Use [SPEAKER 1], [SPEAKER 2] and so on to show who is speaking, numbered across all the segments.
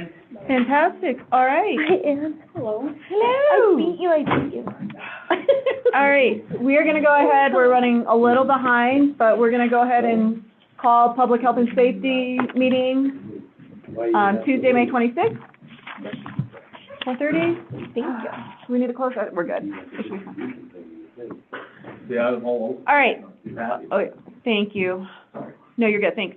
[SPEAKER 1] second.
[SPEAKER 2] Fantastic, all right.
[SPEAKER 3] Hi, Ann. Hello.
[SPEAKER 2] Hello.
[SPEAKER 3] I beat you.
[SPEAKER 2] All right, we are gonna go ahead, we're running a little behind, but we're gonna go ahead and call Public Health and Safety meeting on Tuesday, May 26th. 4:30?
[SPEAKER 3] Thank you.
[SPEAKER 2] Do we need to close that? We're good.
[SPEAKER 4] Yeah, I'm all.
[SPEAKER 2] All right. Oh, yeah. Thank you. No, you're good, thanks.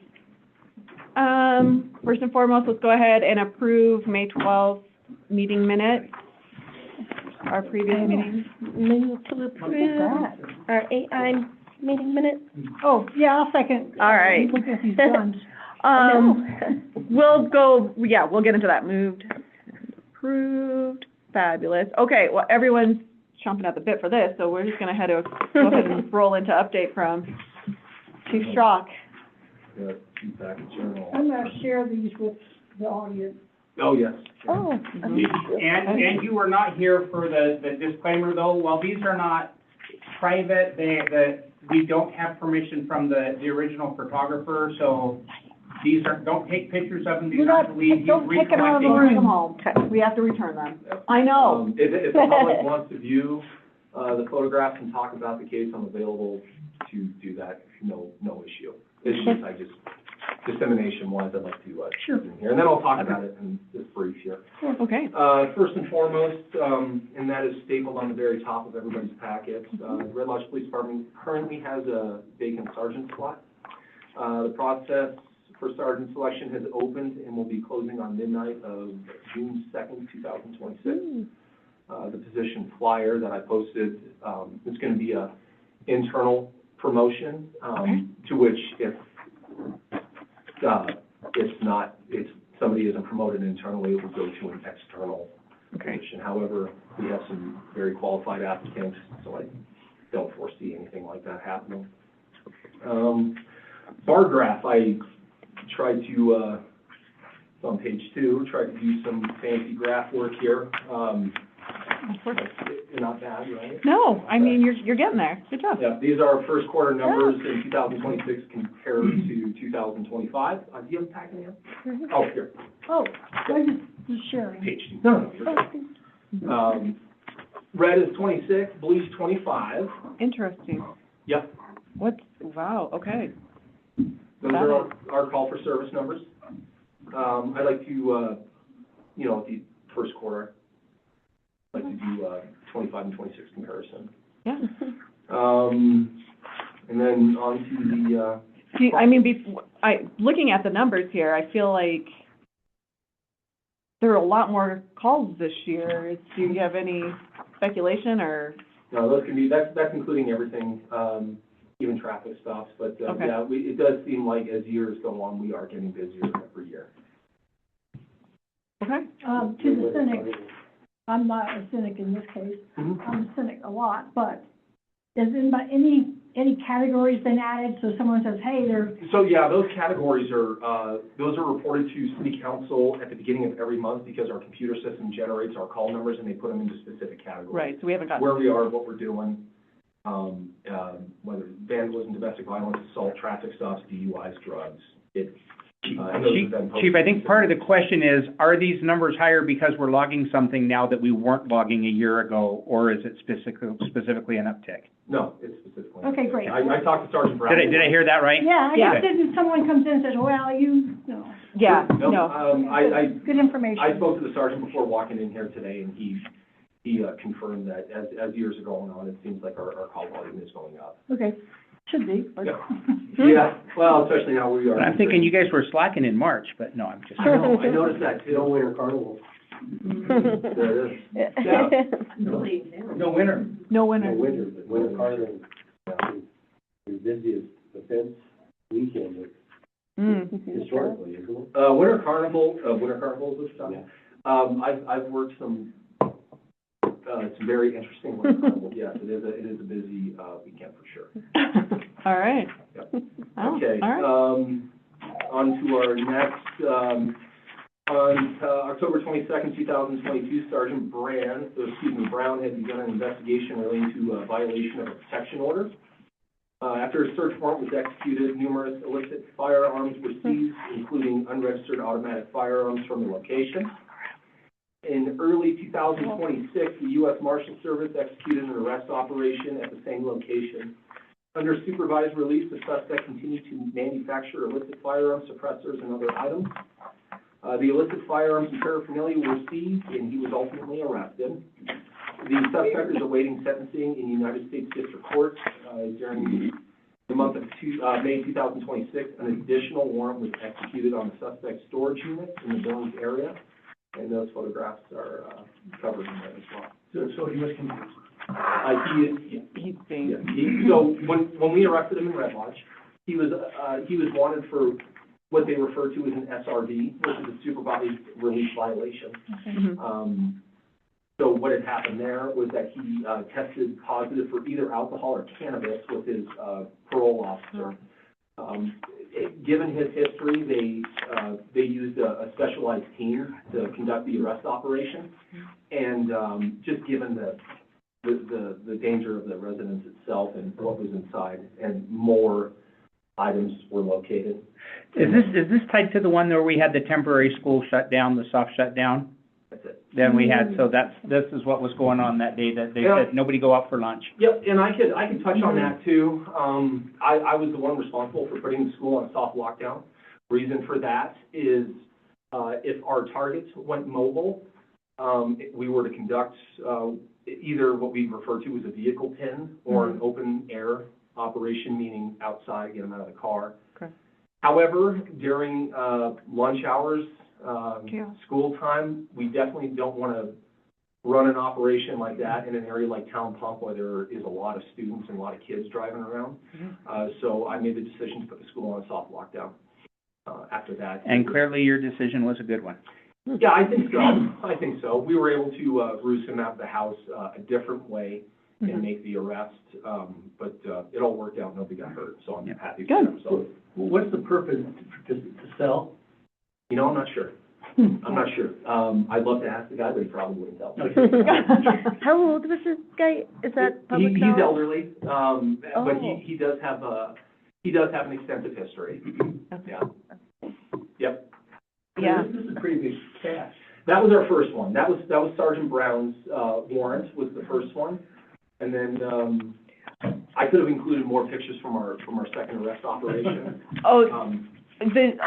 [SPEAKER 2] First and foremost, let's go ahead and approve May 12th meeting minutes, our previous meeting.
[SPEAKER 3] Move to approve our AI meeting minutes.
[SPEAKER 5] Oh, yeah, I'll second.
[SPEAKER 2] All right.
[SPEAKER 5] Look at these guns.
[SPEAKER 2] We'll get into that. Moved, approved, fabulous. Okay, well, everyone's chomping at the bit for this, so we're just gonna go ahead and roll into update from Chief Strzok.
[SPEAKER 4] Yeah, feedback and journal.
[SPEAKER 5] I'm gonna share these with the audience.
[SPEAKER 4] Oh, yes.
[SPEAKER 3] Oh.
[SPEAKER 1] And you were not here for the disclaimer though, while these are not private, we don't have permission from the original photographer, so these don't take pictures of them, these are to leave.
[SPEAKER 5] Don't take them out of the
[SPEAKER 2] Bring
[SPEAKER 5] room.
[SPEAKER 2] them home. We have to return them. I know.
[SPEAKER 4] If the public wants to view, the photographs and talk about the case, I'm available to do that, no issue. It's just, dissemination-wise, I'd like to,
[SPEAKER 5] Sure.
[SPEAKER 4] in here, and then I'll talk about it in this brief here.
[SPEAKER 2] Okay.
[SPEAKER 4] First and foremost, and that is stapled on the very top of everybody's packet, the Red Lodge Police Department currently has a vacant sergeant slot. The process for sergeant selection has opened and will be closing on midnight of June 2nd, 2026. The position flyer that I posted, is going to be a internal promotion, to which if somebody isn't promoted internally, it will go to an external position. However, we have some very qualified applicants, so I don't foresee anything like that happening. Bar graph, I tried to, on page 2, tried to do some fancy graph work here. Not bad, right?
[SPEAKER 2] No, I mean, you're getting there. Good job.
[SPEAKER 4] Yeah, these are first quarter numbers in 2026 compared to 2025. Do you have a packet here? Oh, here.
[SPEAKER 5] Oh, I'm just sharing.
[SPEAKER 4] Page 2. No, you're good. Red is 26, blue is 25.
[SPEAKER 2] Interesting.
[SPEAKER 4] Yep,
[SPEAKER 2] Wow, okay.
[SPEAKER 4] those are our call for service numbers. I'd like to, the first quarter, I'd like to do 25 and 26 comparison.
[SPEAKER 2] Yeah.
[SPEAKER 4] And then on to the,
[SPEAKER 2] looking at the numbers here, I feel like there are a lot more calls this year. Do you have any speculation or?
[SPEAKER 4] no, those can be, that's including everything, even traffic stops, but,
[SPEAKER 2] Okay.
[SPEAKER 4] yeah, it does seem like as years go on, we are getting busier every year.
[SPEAKER 2] Okay.
[SPEAKER 5] To the cynic, I'm not a cynic in this case.
[SPEAKER 4] Mhm.
[SPEAKER 5] I'm a cynic a lot, but has any categories been added? So someone says, hey, they're,
[SPEAKER 4] So, yeah, those categories are, those are reported to city council at the beginning of every month because our computer system generates our call numbers and they put them into specific categories.
[SPEAKER 2] Right, so we haven't gotten.
[SPEAKER 4] Where we are, what we're doing, whether vandalism, domestic violence, assault, traffic stops, DUIs, drugs, and those have been posted.
[SPEAKER 1] Chief, I think part of the question is, are these numbers higher because we're logging something now that we weren't logging a year ago, or is it specifically an uptick?
[SPEAKER 4] No, it's specifically.
[SPEAKER 5] Okay, great.
[SPEAKER 4] I talked to Sergeant Brown.
[SPEAKER 1] Did I hear that right?
[SPEAKER 5] yeah, I
[SPEAKER 2] Yeah.
[SPEAKER 5] guess then someone comes in and says, well, no.
[SPEAKER 2] Yeah,
[SPEAKER 4] No,
[SPEAKER 2] no.
[SPEAKER 5] Good information.
[SPEAKER 4] I spoke to the sergeant before walking in here today, and he confirmed that as years are going on, it seems like our call volume is going up.
[SPEAKER 5] Okay, should be. but-
[SPEAKER 4] Yeah. Yeah, well, especially how we are.
[SPEAKER 1] I'm thinking you guys were slacking in March, but no, I'm just.
[SPEAKER 4] I know, I noticed that too. No winter carnival. There it is. Yeah. No winter.
[SPEAKER 2] No winner.
[SPEAKER 6] No winter, but winter carnival, the busiest defense weekend historically, isn't it?
[SPEAKER 4] Winter carnival is what you're talking about. I've worked some very interesting winter carnival. Yes, it is a busy, weekend for sure.
[SPEAKER 2] All right.
[SPEAKER 4] Yep.
[SPEAKER 2] Oh,
[SPEAKER 4] Okay,
[SPEAKER 2] all right.
[SPEAKER 4] on to our next, on October 22nd, 2022, Sergeant Brown had begun an investigation relating to a violation of a protection order. After a search warrant was executed, numerous illicit firearms were seized, including unregistered automatic firearms from the location. In early 2026, the U.S. Marshals Service executed an arrest operation at the same location. Under supervised release, the suspect continued to manufacture illicit firearms, suppressors, and other items. The illicit firearms and paraphernalia were seized, and he was ultimately arrested. The suspect is awaiting sentencing in United States District Court during the month of May 2026. An additional warrant was executed on the suspect's storage unit in the Billings area, and those photographs are covered in there as well.
[SPEAKER 6] So he was confused.
[SPEAKER 2] He's being,
[SPEAKER 4] So when we arrested him in Red Lodge, he was wanted for what they refer to as an SRV, which is a supervised release violation.
[SPEAKER 2] mhm.
[SPEAKER 4] So what had happened there was that he tested positive for either alcohol or cannabis with his parole officer. Given his history, they used a specialized team to conduct the arrest operation, and just given the danger of the residence itself and what was inside, and more items were located.
[SPEAKER 1] Is this tied to the one where we had the temporary school shut down, the soft shutdown?
[SPEAKER 4] That's it.
[SPEAKER 1] Then we had, so this is what was going on that day, that they
[SPEAKER 4] Yeah.
[SPEAKER 1] said, nobody go out for lunch.
[SPEAKER 4] Yep, and I could touch on that too. I was the one responsible for putting the school on a soft lockdown. Reason for that is, if our targets went mobile, we were to conduct, either what we refer to as a vehicle pin or an open air operation, meaning outside, get them out of the car.
[SPEAKER 2] Okay.
[SPEAKER 4] However, during, lunch hours,
[SPEAKER 2] Yeah.
[SPEAKER 4] school time, we definitely don't want to run an operation like that in an area like Town Pump where there is a lot of students and a lot of kids driving around. So I made the decision to put the school on a soft lockdown, after that.
[SPEAKER 1] And clearly your decision was a good one.
[SPEAKER 4] Yeah, I think so. I think so. We were able to, roost him out of the house, a different way and make the arrest. But it all worked out. Nobody got hurt, so I'm happy for
[SPEAKER 2] Good.
[SPEAKER 4] him. So,
[SPEAKER 6] What's the purpose, to sell?
[SPEAKER 4] you know, I'm not sure. I'm not sure. I'd love to ask the guy, but he probably wouldn't tell.
[SPEAKER 3] How old was this guy? Is that public
[SPEAKER 4] He's
[SPEAKER 3] knowledge?
[SPEAKER 4] elderly, but
[SPEAKER 3] Oh.
[SPEAKER 4] he does have an extensive history. Yeah. Yep.
[SPEAKER 2] Yeah.
[SPEAKER 6] This is pretty big cash.
[SPEAKER 4] That was our first one. That was Sergeant Brown's, warrant was the first one. And then, I could have included more pictures from our second arrest operation.
[SPEAKER 2] Oh,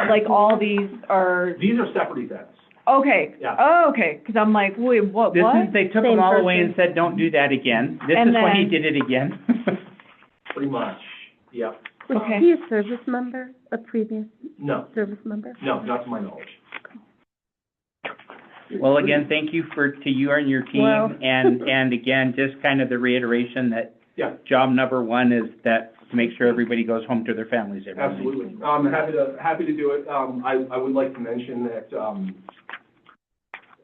[SPEAKER 2] like all these are,
[SPEAKER 4] These are separate events.
[SPEAKER 2] okay.
[SPEAKER 4] Yeah.
[SPEAKER 2] Oh, okay, because I'm like, wait, what?
[SPEAKER 1] This is, they took
[SPEAKER 3] Same
[SPEAKER 1] them all away
[SPEAKER 3] person.
[SPEAKER 1] and said, don't do that again. This
[SPEAKER 2] And
[SPEAKER 1] is when he
[SPEAKER 2] then-
[SPEAKER 1] did it again.
[SPEAKER 4] Pretty much, yep.
[SPEAKER 3] Was
[SPEAKER 2] Okay.
[SPEAKER 3] he a service member, a previous
[SPEAKER 4] No,
[SPEAKER 3] service member?
[SPEAKER 4] no, not to my knowledge.
[SPEAKER 1] Well, again, thank you to you and your team,
[SPEAKER 3] Well.
[SPEAKER 1] and again, just kind of the reiteration that
[SPEAKER 4] Yeah,
[SPEAKER 1] job number one is that, to make sure everybody goes home to their families every night.
[SPEAKER 4] absolutely. I'm happy to do it. I would like to mention that,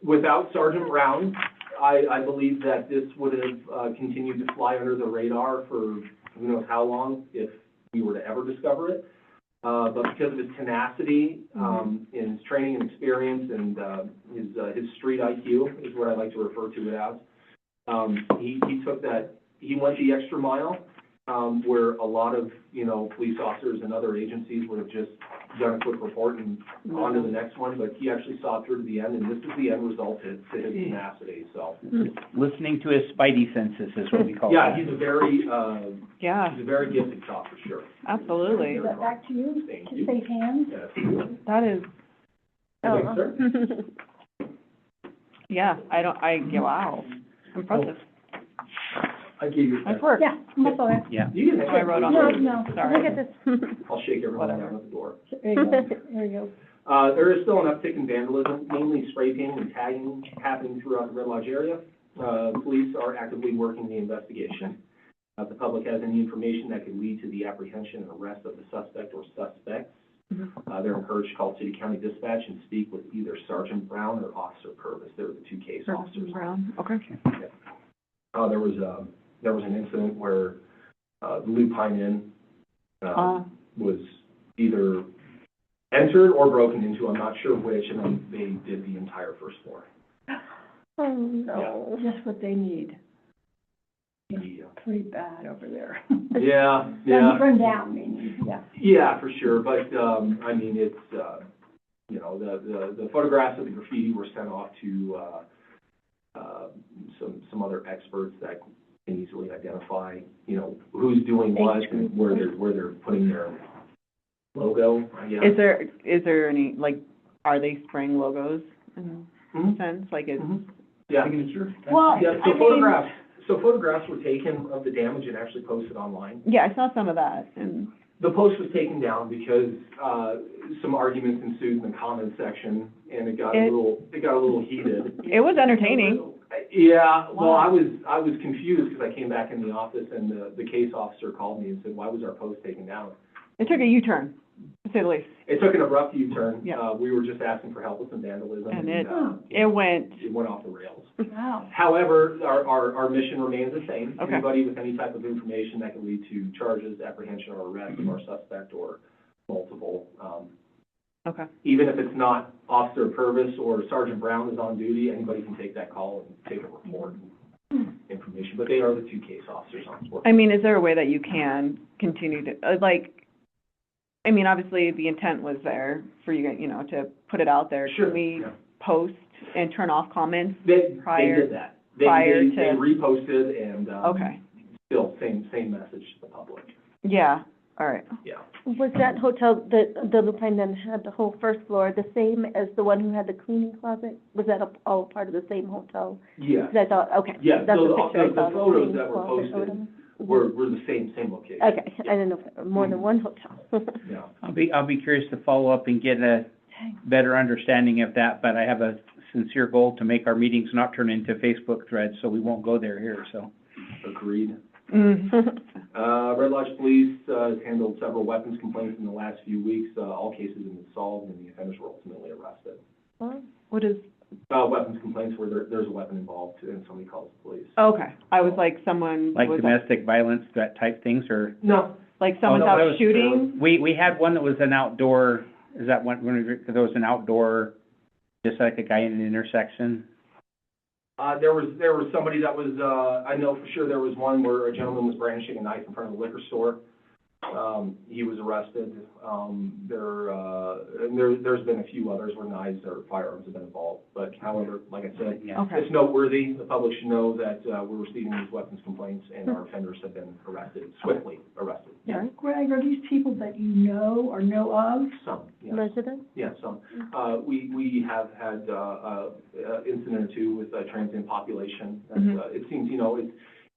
[SPEAKER 4] without Sergeant Brown, I believe that this would have, continued to fly under the radar for who knows how long, if we were to ever discover it. But because of his tenacity, and his training and experience and, his street IQ is what I like to refer to it as. He took that, he went the extra mile, where a lot of, police officers and other agencies would have just done a quick report and on to the next one, but he actually saw it through to the end, and this is the end result to his tenacity, so.
[SPEAKER 1] Listening to his spidey senses is what we call it.
[SPEAKER 4] Yeah, he's a very gifted cop, for sure.
[SPEAKER 2] Absolutely.
[SPEAKER 5] Is that back to you,
[SPEAKER 4] Thank
[SPEAKER 5] to
[SPEAKER 4] you.
[SPEAKER 5] safe hands?
[SPEAKER 4] Yeah, absolutely.
[SPEAKER 2] That is,
[SPEAKER 4] Thanks, sir.
[SPEAKER 2] yeah, wow, impressive.
[SPEAKER 6] I gave you.
[SPEAKER 2] Nice work.
[SPEAKER 5] Yeah, I'm sorry.
[SPEAKER 1] Yeah.
[SPEAKER 4] You can
[SPEAKER 2] So I wrote on
[SPEAKER 3] No,
[SPEAKER 2] it.
[SPEAKER 3] no,
[SPEAKER 2] Sorry.
[SPEAKER 3] look at this.
[SPEAKER 4] I'll shake everyone
[SPEAKER 2] Whatever.
[SPEAKER 4] down at the door.
[SPEAKER 5] There you go, there you go.
[SPEAKER 4] There is still an uptick in vandalism, mainly spray painting and tagging happening throughout the Red Lodge area. Police are actively working the investigation. If the public has any information that could lead to the apprehension and arrest of the suspect or suspects, they're encouraged to call City County Dispatch and speak with either Sergeant Brown or Officer Purvis. They're the two case officers.
[SPEAKER 2] Brown, okay.
[SPEAKER 4] There was an incident where, the Lupine Inn, was either entered or broken into, I'm not sure which, and then they did the entire first floor.
[SPEAKER 3] Oh, no.
[SPEAKER 5] Just what they need.
[SPEAKER 4] Yeah.
[SPEAKER 5] Pretty bad over there.
[SPEAKER 4] Yeah,
[SPEAKER 5] Doesn't run down, meaning, yeah.
[SPEAKER 4] Yeah, for sure, but, I mean, it's, you know, the photographs of the graffiti were sent off to, some other experts that can easily identify, you know, who's doing what and where they're putting their logo, I guess.
[SPEAKER 2] Is there any, like, are they spraying logos in
[SPEAKER 4] Mhm.
[SPEAKER 2] a sense? Like, it's,
[SPEAKER 4] Mhm. Yeah.
[SPEAKER 6] Signature?
[SPEAKER 5] Well,
[SPEAKER 4] Yeah,
[SPEAKER 5] I mean,
[SPEAKER 4] so photographs were taken of the damage and actually posted online.
[SPEAKER 2] yeah, I saw some of that, and,
[SPEAKER 4] The post was taken down because, some arguments ensued in the comments section, and it got a little heated.
[SPEAKER 2] it was entertaining.
[SPEAKER 4] Yeah, well, I was confused because I came back in the office and the case officer called me and said, why was our post taken down?
[SPEAKER 2] It took a U-turn, to say the least,
[SPEAKER 4] It took an abrupt U-turn.
[SPEAKER 2] Yeah.
[SPEAKER 4] We were just asking for help with some vandalism.
[SPEAKER 2] and
[SPEAKER 4] it
[SPEAKER 2] it went,
[SPEAKER 4] off the rails.
[SPEAKER 5] wow.
[SPEAKER 4] However, our mission remains the same.
[SPEAKER 2] Okay.
[SPEAKER 4] Anybody with any type of information that can lead to charges, apprehension, or arrest of our suspect or multiple,
[SPEAKER 2] okay.
[SPEAKER 4] even if it's not Officer Purvis or Sergeant Brown is on duty, anybody can take that call and take a report and information, but they are the two case officers on board.
[SPEAKER 2] I mean, is there a way that you can continue to, like, I mean, obviously, the intent was there for you, you know, to put it out there.
[SPEAKER 4] Sure,
[SPEAKER 2] Can we
[SPEAKER 4] yeah.
[SPEAKER 2] post and turn off comments?
[SPEAKER 4] They
[SPEAKER 2] prior-
[SPEAKER 4] did that.
[SPEAKER 2] prior
[SPEAKER 4] They
[SPEAKER 2] to-
[SPEAKER 4] reposted and,
[SPEAKER 2] Okay,
[SPEAKER 4] still same message to the public,
[SPEAKER 2] yeah, all right.
[SPEAKER 4] yeah.
[SPEAKER 3] Was that hotel, the Lupine that had the whole first floor, the same as the one who had the cleaning closet? Was that all part of the same hotel?
[SPEAKER 4] Yeah,
[SPEAKER 3] 'Cause I thought, okay.
[SPEAKER 4] Yeah,
[SPEAKER 3] That's
[SPEAKER 4] so
[SPEAKER 3] the
[SPEAKER 4] the-
[SPEAKER 3] picture I
[SPEAKER 4] the
[SPEAKER 3] saw,
[SPEAKER 4] photos
[SPEAKER 3] cleaning
[SPEAKER 4] that were
[SPEAKER 3] closet or
[SPEAKER 4] posted
[SPEAKER 3] whatever.
[SPEAKER 4] we're the same location.
[SPEAKER 3] Okay, I didn't know if there were more than one hotel.
[SPEAKER 4] Yeah.
[SPEAKER 7] I'll be curious to follow up and get a better understanding of that, but I have a sincere goal to make our meetings not turn into Facebook threads, so we won't go there here, so.
[SPEAKER 4] Agreed.
[SPEAKER 2] Mm.
[SPEAKER 4] Red Lodge Police, has handled several weapons complaints in the last few weeks. All cases have been solved and the offenders were ultimately arrested.
[SPEAKER 2] What is,
[SPEAKER 4] Weapons complaints where there's a weapon involved and somebody calls the police.
[SPEAKER 2] okay, I was like, someone
[SPEAKER 7] Like
[SPEAKER 2] was,
[SPEAKER 7] domestic violence, that type things, or?
[SPEAKER 4] No,
[SPEAKER 2] like someone's
[SPEAKER 7] Oh, no, that
[SPEAKER 2] out
[SPEAKER 7] was-
[SPEAKER 2] shooting?
[SPEAKER 7] We had one that was an outdoor, is that one, when there was an outdoor, just like a guy in an intersection?
[SPEAKER 4] there was somebody that was, I know for sure there was one where a gentleman was brandishing a knife in front of the liquor store. He was arrested. There's been a few others where knives or firearms have been involved. But however, like I said,
[SPEAKER 7] Yeah.
[SPEAKER 2] Okay,
[SPEAKER 4] it's noteworthy. The public should know that, we're receiving these weapons complaints and our offenders have been arrested, swiftly arrested.
[SPEAKER 5] Yeah, Greg, are these people that you know or know of?
[SPEAKER 4] Some, yes.
[SPEAKER 3] Resident?
[SPEAKER 4] Yeah, some. We have had, incident or two with a transient population. That,
[SPEAKER 2] Mhm.
[SPEAKER 4] it seems, you know,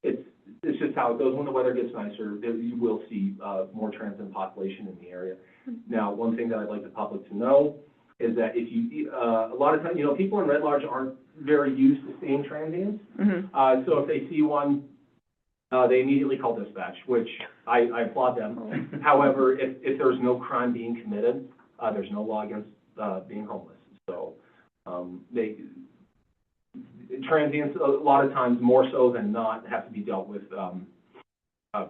[SPEAKER 4] it's just how it goes. When the weather gets nicer, you will see, more transient population in the area. Now, one thing that I'd like the public to know is that if you, a lot of times, you know, people in Red Lodge aren't very used to seeing transients.
[SPEAKER 2] mhm,
[SPEAKER 4] So if they see one, they immediately call dispatch, which I applaud them. However, if there's no crime being committed, there's no law against, being homeless. So, transients, a lot of times, more so than not, have to be dealt with,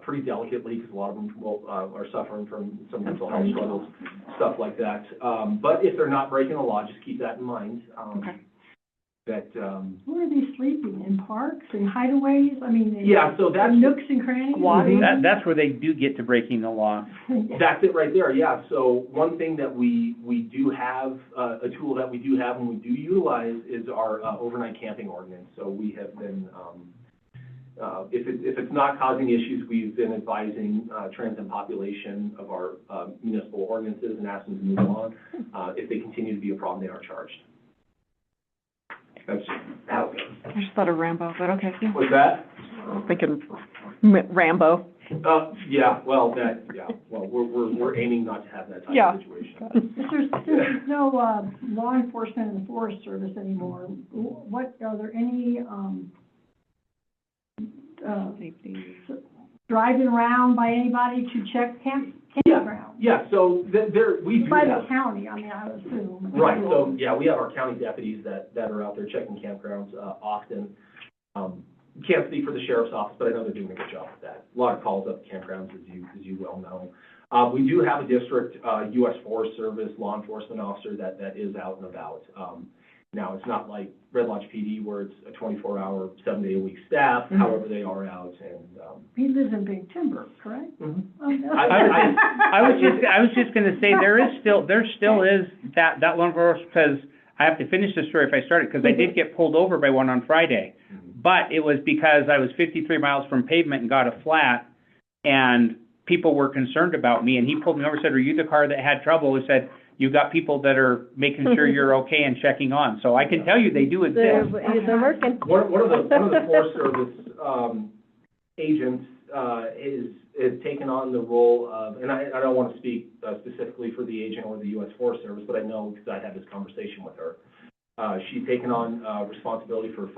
[SPEAKER 4] pretty delicately, because a lot of them are suffering from some mental health struggles, stuff like that. But if they're not breaking the law, just keep that in mind.
[SPEAKER 2] Okay.
[SPEAKER 4] That,
[SPEAKER 5] Where are they sleeping? In parks and hideaways? I mean,
[SPEAKER 4] yeah, so that's,
[SPEAKER 5] in nooks and crannies?
[SPEAKER 2] Squatting?
[SPEAKER 7] That's where they do get to breaking the law.
[SPEAKER 4] that's it right there, yeah. So one thing that we do have, a tool that we do have and we do utilize is our, overnight camping ordinance. So we have been, if it's not causing issues, we've been advising, transient population of our, municipal ordinances and asking them to move on. If they continue to be a problem, they are charged. That's how it goes.
[SPEAKER 2] I just thought of Rambo, but okay, yeah.
[SPEAKER 4] What's that?
[SPEAKER 2] I was thinking Rambo.
[SPEAKER 4] Yeah, well, we're aiming not to have that type
[SPEAKER 2] Yeah.
[SPEAKER 4] of situation.
[SPEAKER 5] Since there's no, law enforcement in the Forest Service anymore, what, are there any,
[SPEAKER 2] Safety.
[SPEAKER 5] driving around by anybody to check campgrounds?
[SPEAKER 4] Yeah, so we do
[SPEAKER 5] By
[SPEAKER 4] have.
[SPEAKER 5] the county, I mean, I would assume.
[SPEAKER 4] Right, so, yeah, we have our county deputies that are out there checking campgrounds, often. Can't speak for the sheriff's office, but I know they're doing a good job with that. A lot of calls up campgrounds, as you well know. We do have a district, U.S. Forest Service law enforcement officer that is out and about. Now, it's not like Red Lodge PD where it's a 24-hour, 7-day-a-week staff,
[SPEAKER 2] Mhm.
[SPEAKER 4] however they are out, and,
[SPEAKER 5] He lives in Big Timber, correct? Oh, that's-
[SPEAKER 7] I was just gonna say, there still is that law enforcement, because I have to finish this story if I start it, because I did get pulled over by one on Friday. But it was because I was 53 miles from pavement and got a flat, and people were concerned about me, and he pulled me over and said, "Are you the car that had trouble?" He said, "You got people that are making sure you're okay and checking on." So I can tell you they do
[SPEAKER 3] They're,
[SPEAKER 7] exist.
[SPEAKER 3] they're working.
[SPEAKER 4] one of the Forest Service, agents, is taken on the role of, and I don't want to speak specifically for the agent or the U.S. Forest Service, but I know because I had this conversation with her. She's taken on, responsibility for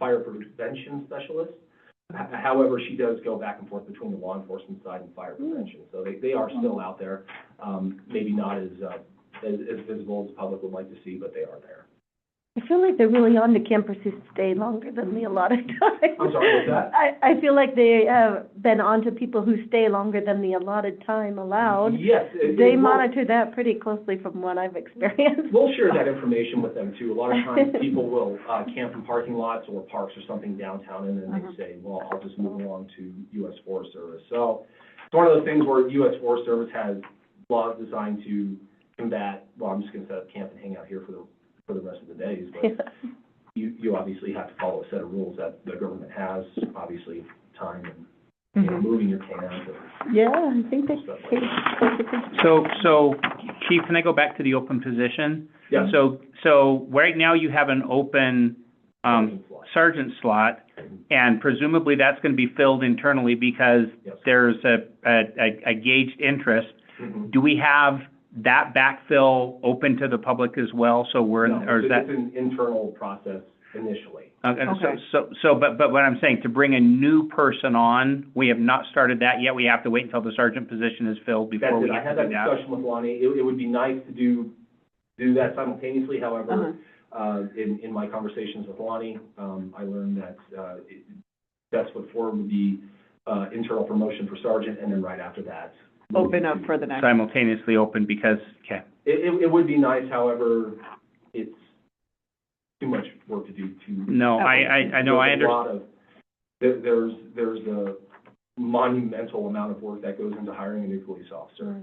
[SPEAKER 4] fire prevention specialist. However, she does go back and forth between the law enforcement side and fire prevention. So they are still out there, maybe not as visible as the public would like to see, but they are there.
[SPEAKER 3] I feel like they're really on to campers who stay longer than the allotted time.
[SPEAKER 4] I'm sorry, what's that?
[SPEAKER 3] I feel like they have been on to people who stay longer than the allotted time allowed.
[SPEAKER 4] Yes.
[SPEAKER 3] They monitor that pretty closely from what I've experienced.
[SPEAKER 4] We'll share that information with them too. A lot of times people will camp in parking lots or parks or something downtown, and then they say, well, I'll just move along to U.S. Forest Service. So it's one of those things where U.S. Forest Service has laws designed to combat, well, I'm just gonna set up camp and hang out here for the rest of the days, but you obviously have to follow a set of rules that the government has, obviously, time and, you know, moving your camp and
[SPEAKER 3] Yeah, I think they
[SPEAKER 4] stuff like
[SPEAKER 3] pay
[SPEAKER 4] that.
[SPEAKER 3] close attention.
[SPEAKER 7] So, Chief, can I go back to the open position?
[SPEAKER 4] Yeah.
[SPEAKER 7] So right now you have an open, sergeant slot, and presumably that's gonna be filled internally because
[SPEAKER 4] Yes.
[SPEAKER 7] there's a gauged interest.
[SPEAKER 4] Mhm.
[SPEAKER 7] Do we have that backfill open to the public as well, so we're,
[SPEAKER 4] No,
[SPEAKER 7] or is that?
[SPEAKER 4] it's an internal process initially.
[SPEAKER 7] Okay,
[SPEAKER 2] Okay.
[SPEAKER 7] but what I'm saying, to bring a new person on, we have not started that yet. We have to wait until the sergeant position is filled
[SPEAKER 4] That's
[SPEAKER 7] before we
[SPEAKER 4] it. I
[SPEAKER 7] get
[SPEAKER 4] had
[SPEAKER 7] to
[SPEAKER 4] that
[SPEAKER 7] do that.
[SPEAKER 4] discussion with Lonnie. It would be nice to do that simultaneously. However, in my conversations with Lonnie, I learned that, that's what forward would be, internal promotion for sergeant, and then right after that.
[SPEAKER 2] Open up for the next.
[SPEAKER 7] Simultaneously open because, okay.
[SPEAKER 4] It would be nice, however, it's too much work to do to.
[SPEAKER 7] No, I know, I
[SPEAKER 4] There's a
[SPEAKER 7] understand.
[SPEAKER 4] lot of, there's a monumental amount of work that goes into hiring a new police officer.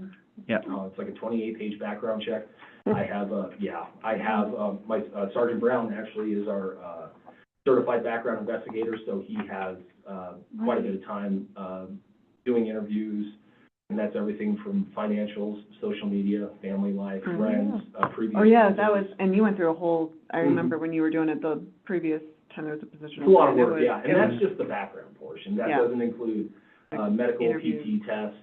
[SPEAKER 7] Yeah.
[SPEAKER 4] It's like a 28-page background check. I have, my, Sergeant Brown actually is our, certified background investigator, so he has, quite a bit of time, doing interviews, and that's everything from financials, social media, family life, friends, previous.
[SPEAKER 2] Oh, yeah, that
[SPEAKER 4] positions.
[SPEAKER 2] was, and you went through a whole, I remember when you were doing it, the previous time there was a position.
[SPEAKER 4] It's a lot of
[SPEAKER 2] It
[SPEAKER 4] work,
[SPEAKER 2] was-
[SPEAKER 4] yeah, and
[SPEAKER 2] it
[SPEAKER 4] that's
[SPEAKER 2] was-
[SPEAKER 4] just the background portion. That
[SPEAKER 2] Yeah.
[SPEAKER 4] doesn't include, medical
[SPEAKER 2] Interviews.
[SPEAKER 4] PT tests.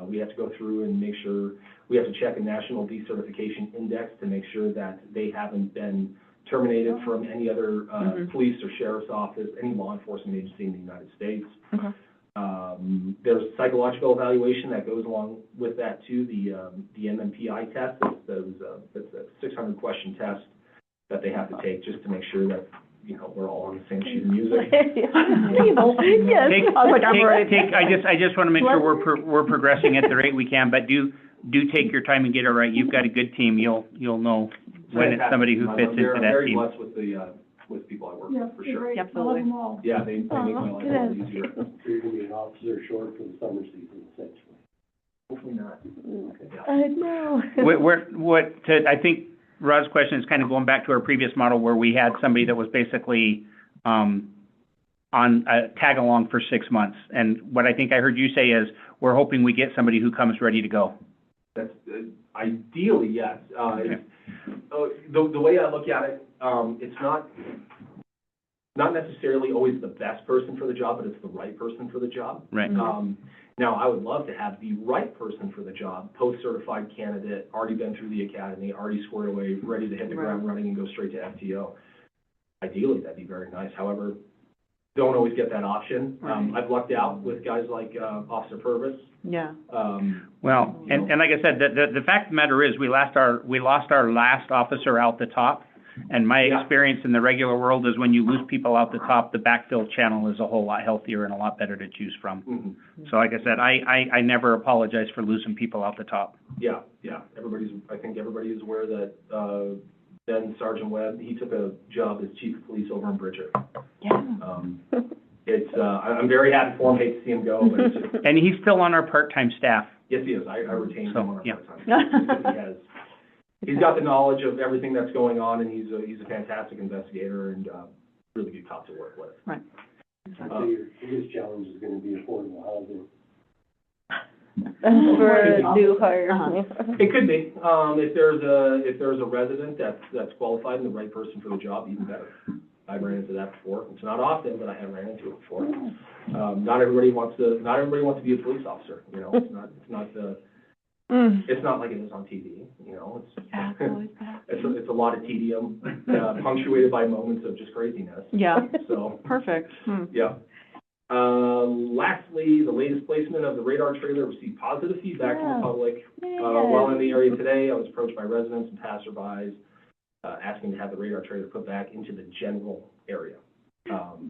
[SPEAKER 4] We have to go through and make sure, we have to check a national decertification index to make sure that they haven't been terminated from any other, police or sheriff's office, any law enforcement agency in the United States.
[SPEAKER 2] Okay.
[SPEAKER 4] There's psychological evaluation that goes along with that too, the MMPI test. It's a 600 question test that they have to take just to make sure that, you know, we're all on the same sheet of music.
[SPEAKER 3] Yes.
[SPEAKER 2] I was like, I'm ready.
[SPEAKER 7] I just want to make sure we're progressing at the rate we can, but do take your time and get it right. You've got a good team. You'll know when it's somebody who fits into
[SPEAKER 4] I'm
[SPEAKER 7] that
[SPEAKER 4] very
[SPEAKER 7] team.
[SPEAKER 4] blessed with people I work
[SPEAKER 5] Yeah,
[SPEAKER 4] with, for
[SPEAKER 5] they're
[SPEAKER 4] sure.
[SPEAKER 5] great. I love
[SPEAKER 2] Absolutely.
[SPEAKER 5] them all.
[SPEAKER 4] Yeah, they make my life a lot
[SPEAKER 3] Good.
[SPEAKER 4] easier.
[SPEAKER 6] So you're gonna be an officer short for the summer season, essentially.
[SPEAKER 4] Hopefully not.
[SPEAKER 3] I know.
[SPEAKER 7] I think Rod's question is kind of going back to our previous model where we had somebody that was basically, on a tag along for 6 months. And what I think I heard you say is, we're hoping we get somebody who comes ready to go.
[SPEAKER 4] That's, ideally, yes. The way I look at it, it's not necessarily always the best person for the job, but it's the right person for the job.
[SPEAKER 7] Right.
[SPEAKER 4] Now, I would love to have the right person for the job, post-certified candidate, already been through the academy, already squared away, ready to hit the ground running and go straight to FTO. Ideally, that'd be very nice. However, don't always get that option. I've lucked out with guys like, Officer Purvis.
[SPEAKER 2] Yeah.
[SPEAKER 7] Well, and like I said, the fact of the matter is, we lost our last officer out the top. And my
[SPEAKER 4] Yeah.
[SPEAKER 7] experience in the regular world is when you lose people out the top, the backfill channel is a whole lot healthier and a lot better to choose from.
[SPEAKER 4] Mhm.
[SPEAKER 7] So like I said, I never apologize for losing people out the top.
[SPEAKER 4] Yeah. I think everybody is aware that, Then Sergeant Webb, he took a job as chief of police over in Bridger.
[SPEAKER 2] Yeah.
[SPEAKER 4] I'm very happy for him, hate to see him go, but it's just,
[SPEAKER 7] And he's still on our part-time staff.
[SPEAKER 4] yes, he is, I retained him on our
[SPEAKER 7] Yeah.
[SPEAKER 4] part-time. He's got the knowledge of everything that's going on, and he's a fantastic investigator and, really good cop to work with.
[SPEAKER 2] Right.
[SPEAKER 6] So your biggest challenge is gonna be affordable housing.
[SPEAKER 3] For new hire.
[SPEAKER 2] Uh-huh.
[SPEAKER 4] It could be, if there's a resident that's qualified and the right person for the job, even better. I ran into that before, it's not often, but I have ran into it before. Not everybody wants to be a police officer, you know, it's not like it is on TV, you know,
[SPEAKER 2] Yeah, it's always bad.
[SPEAKER 4] it's a lot of tedium, punctuated by moments of just craziness,
[SPEAKER 2] Yeah,
[SPEAKER 4] so,
[SPEAKER 2] perfect.
[SPEAKER 4] yeah. Lastly, the latest placement of the radar trailer received positive feedback from the public. While in the area today, I was approached by residents and passerbys, asking to have the radar trailer put back into the general area.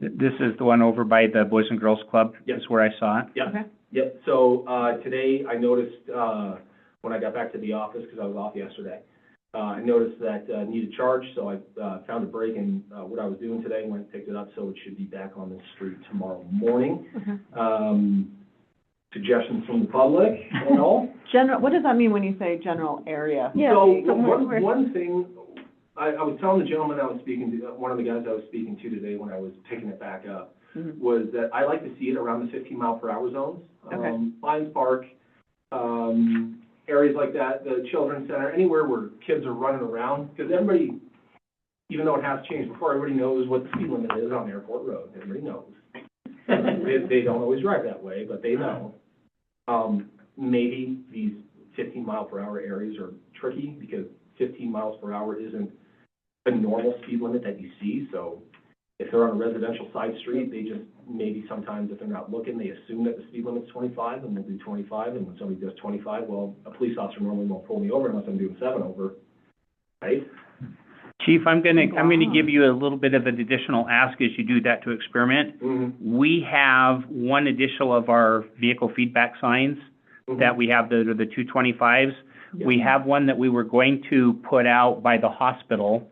[SPEAKER 7] This is the one over by the Boys and Girls Club,
[SPEAKER 4] Yep.
[SPEAKER 7] is where I saw it.
[SPEAKER 4] Yep.
[SPEAKER 2] Okay.
[SPEAKER 4] Yep, so, today I noticed, when I got back to the office, because I was off yesterday, I noticed that, needed charge, so I, found a break in, what I was doing today, went and picked it up, so it should be back on the street tomorrow morning. Suggestions from the public, you know?
[SPEAKER 2] General, what does that mean when you say general area?
[SPEAKER 3] Yeah,
[SPEAKER 4] So,
[SPEAKER 3] somewhere where-
[SPEAKER 4] one thing, I was telling the gentleman I was speaking to, one of the guys I was speaking to today when I was picking it back up,
[SPEAKER 2] Mhm.
[SPEAKER 4] was that I like to see it around the 15-mile-per-hour zones.
[SPEAKER 2] Okay.
[SPEAKER 4] Lions Park, areas like that, the Children's Center, anywhere where kids are running around, because everybody, even though it has changed before, everybody knows what the speed limit is on Airport Road, everybody knows. They don't always drive that way, but they know. Maybe these 15-mile-per-hour areas are tricky, because 15 miles per hour isn't a normal speed limit that you see, so if they're on a residential side street, they just, maybe sometimes if they're not looking, they assume that the speed limit's 25, and they'll do 25, and when somebody does 25, well, a police officer normally won't pull me over unless I'm doing 7 over, right?
[SPEAKER 7] Chief, I'm gonna give you a little bit of an additional ask as you do that to experiment.
[SPEAKER 4] Mm-hmm.
[SPEAKER 7] We have one additional of our vehicle feedback signs that we have, the 225s. We have one that we were going to put out by the hospital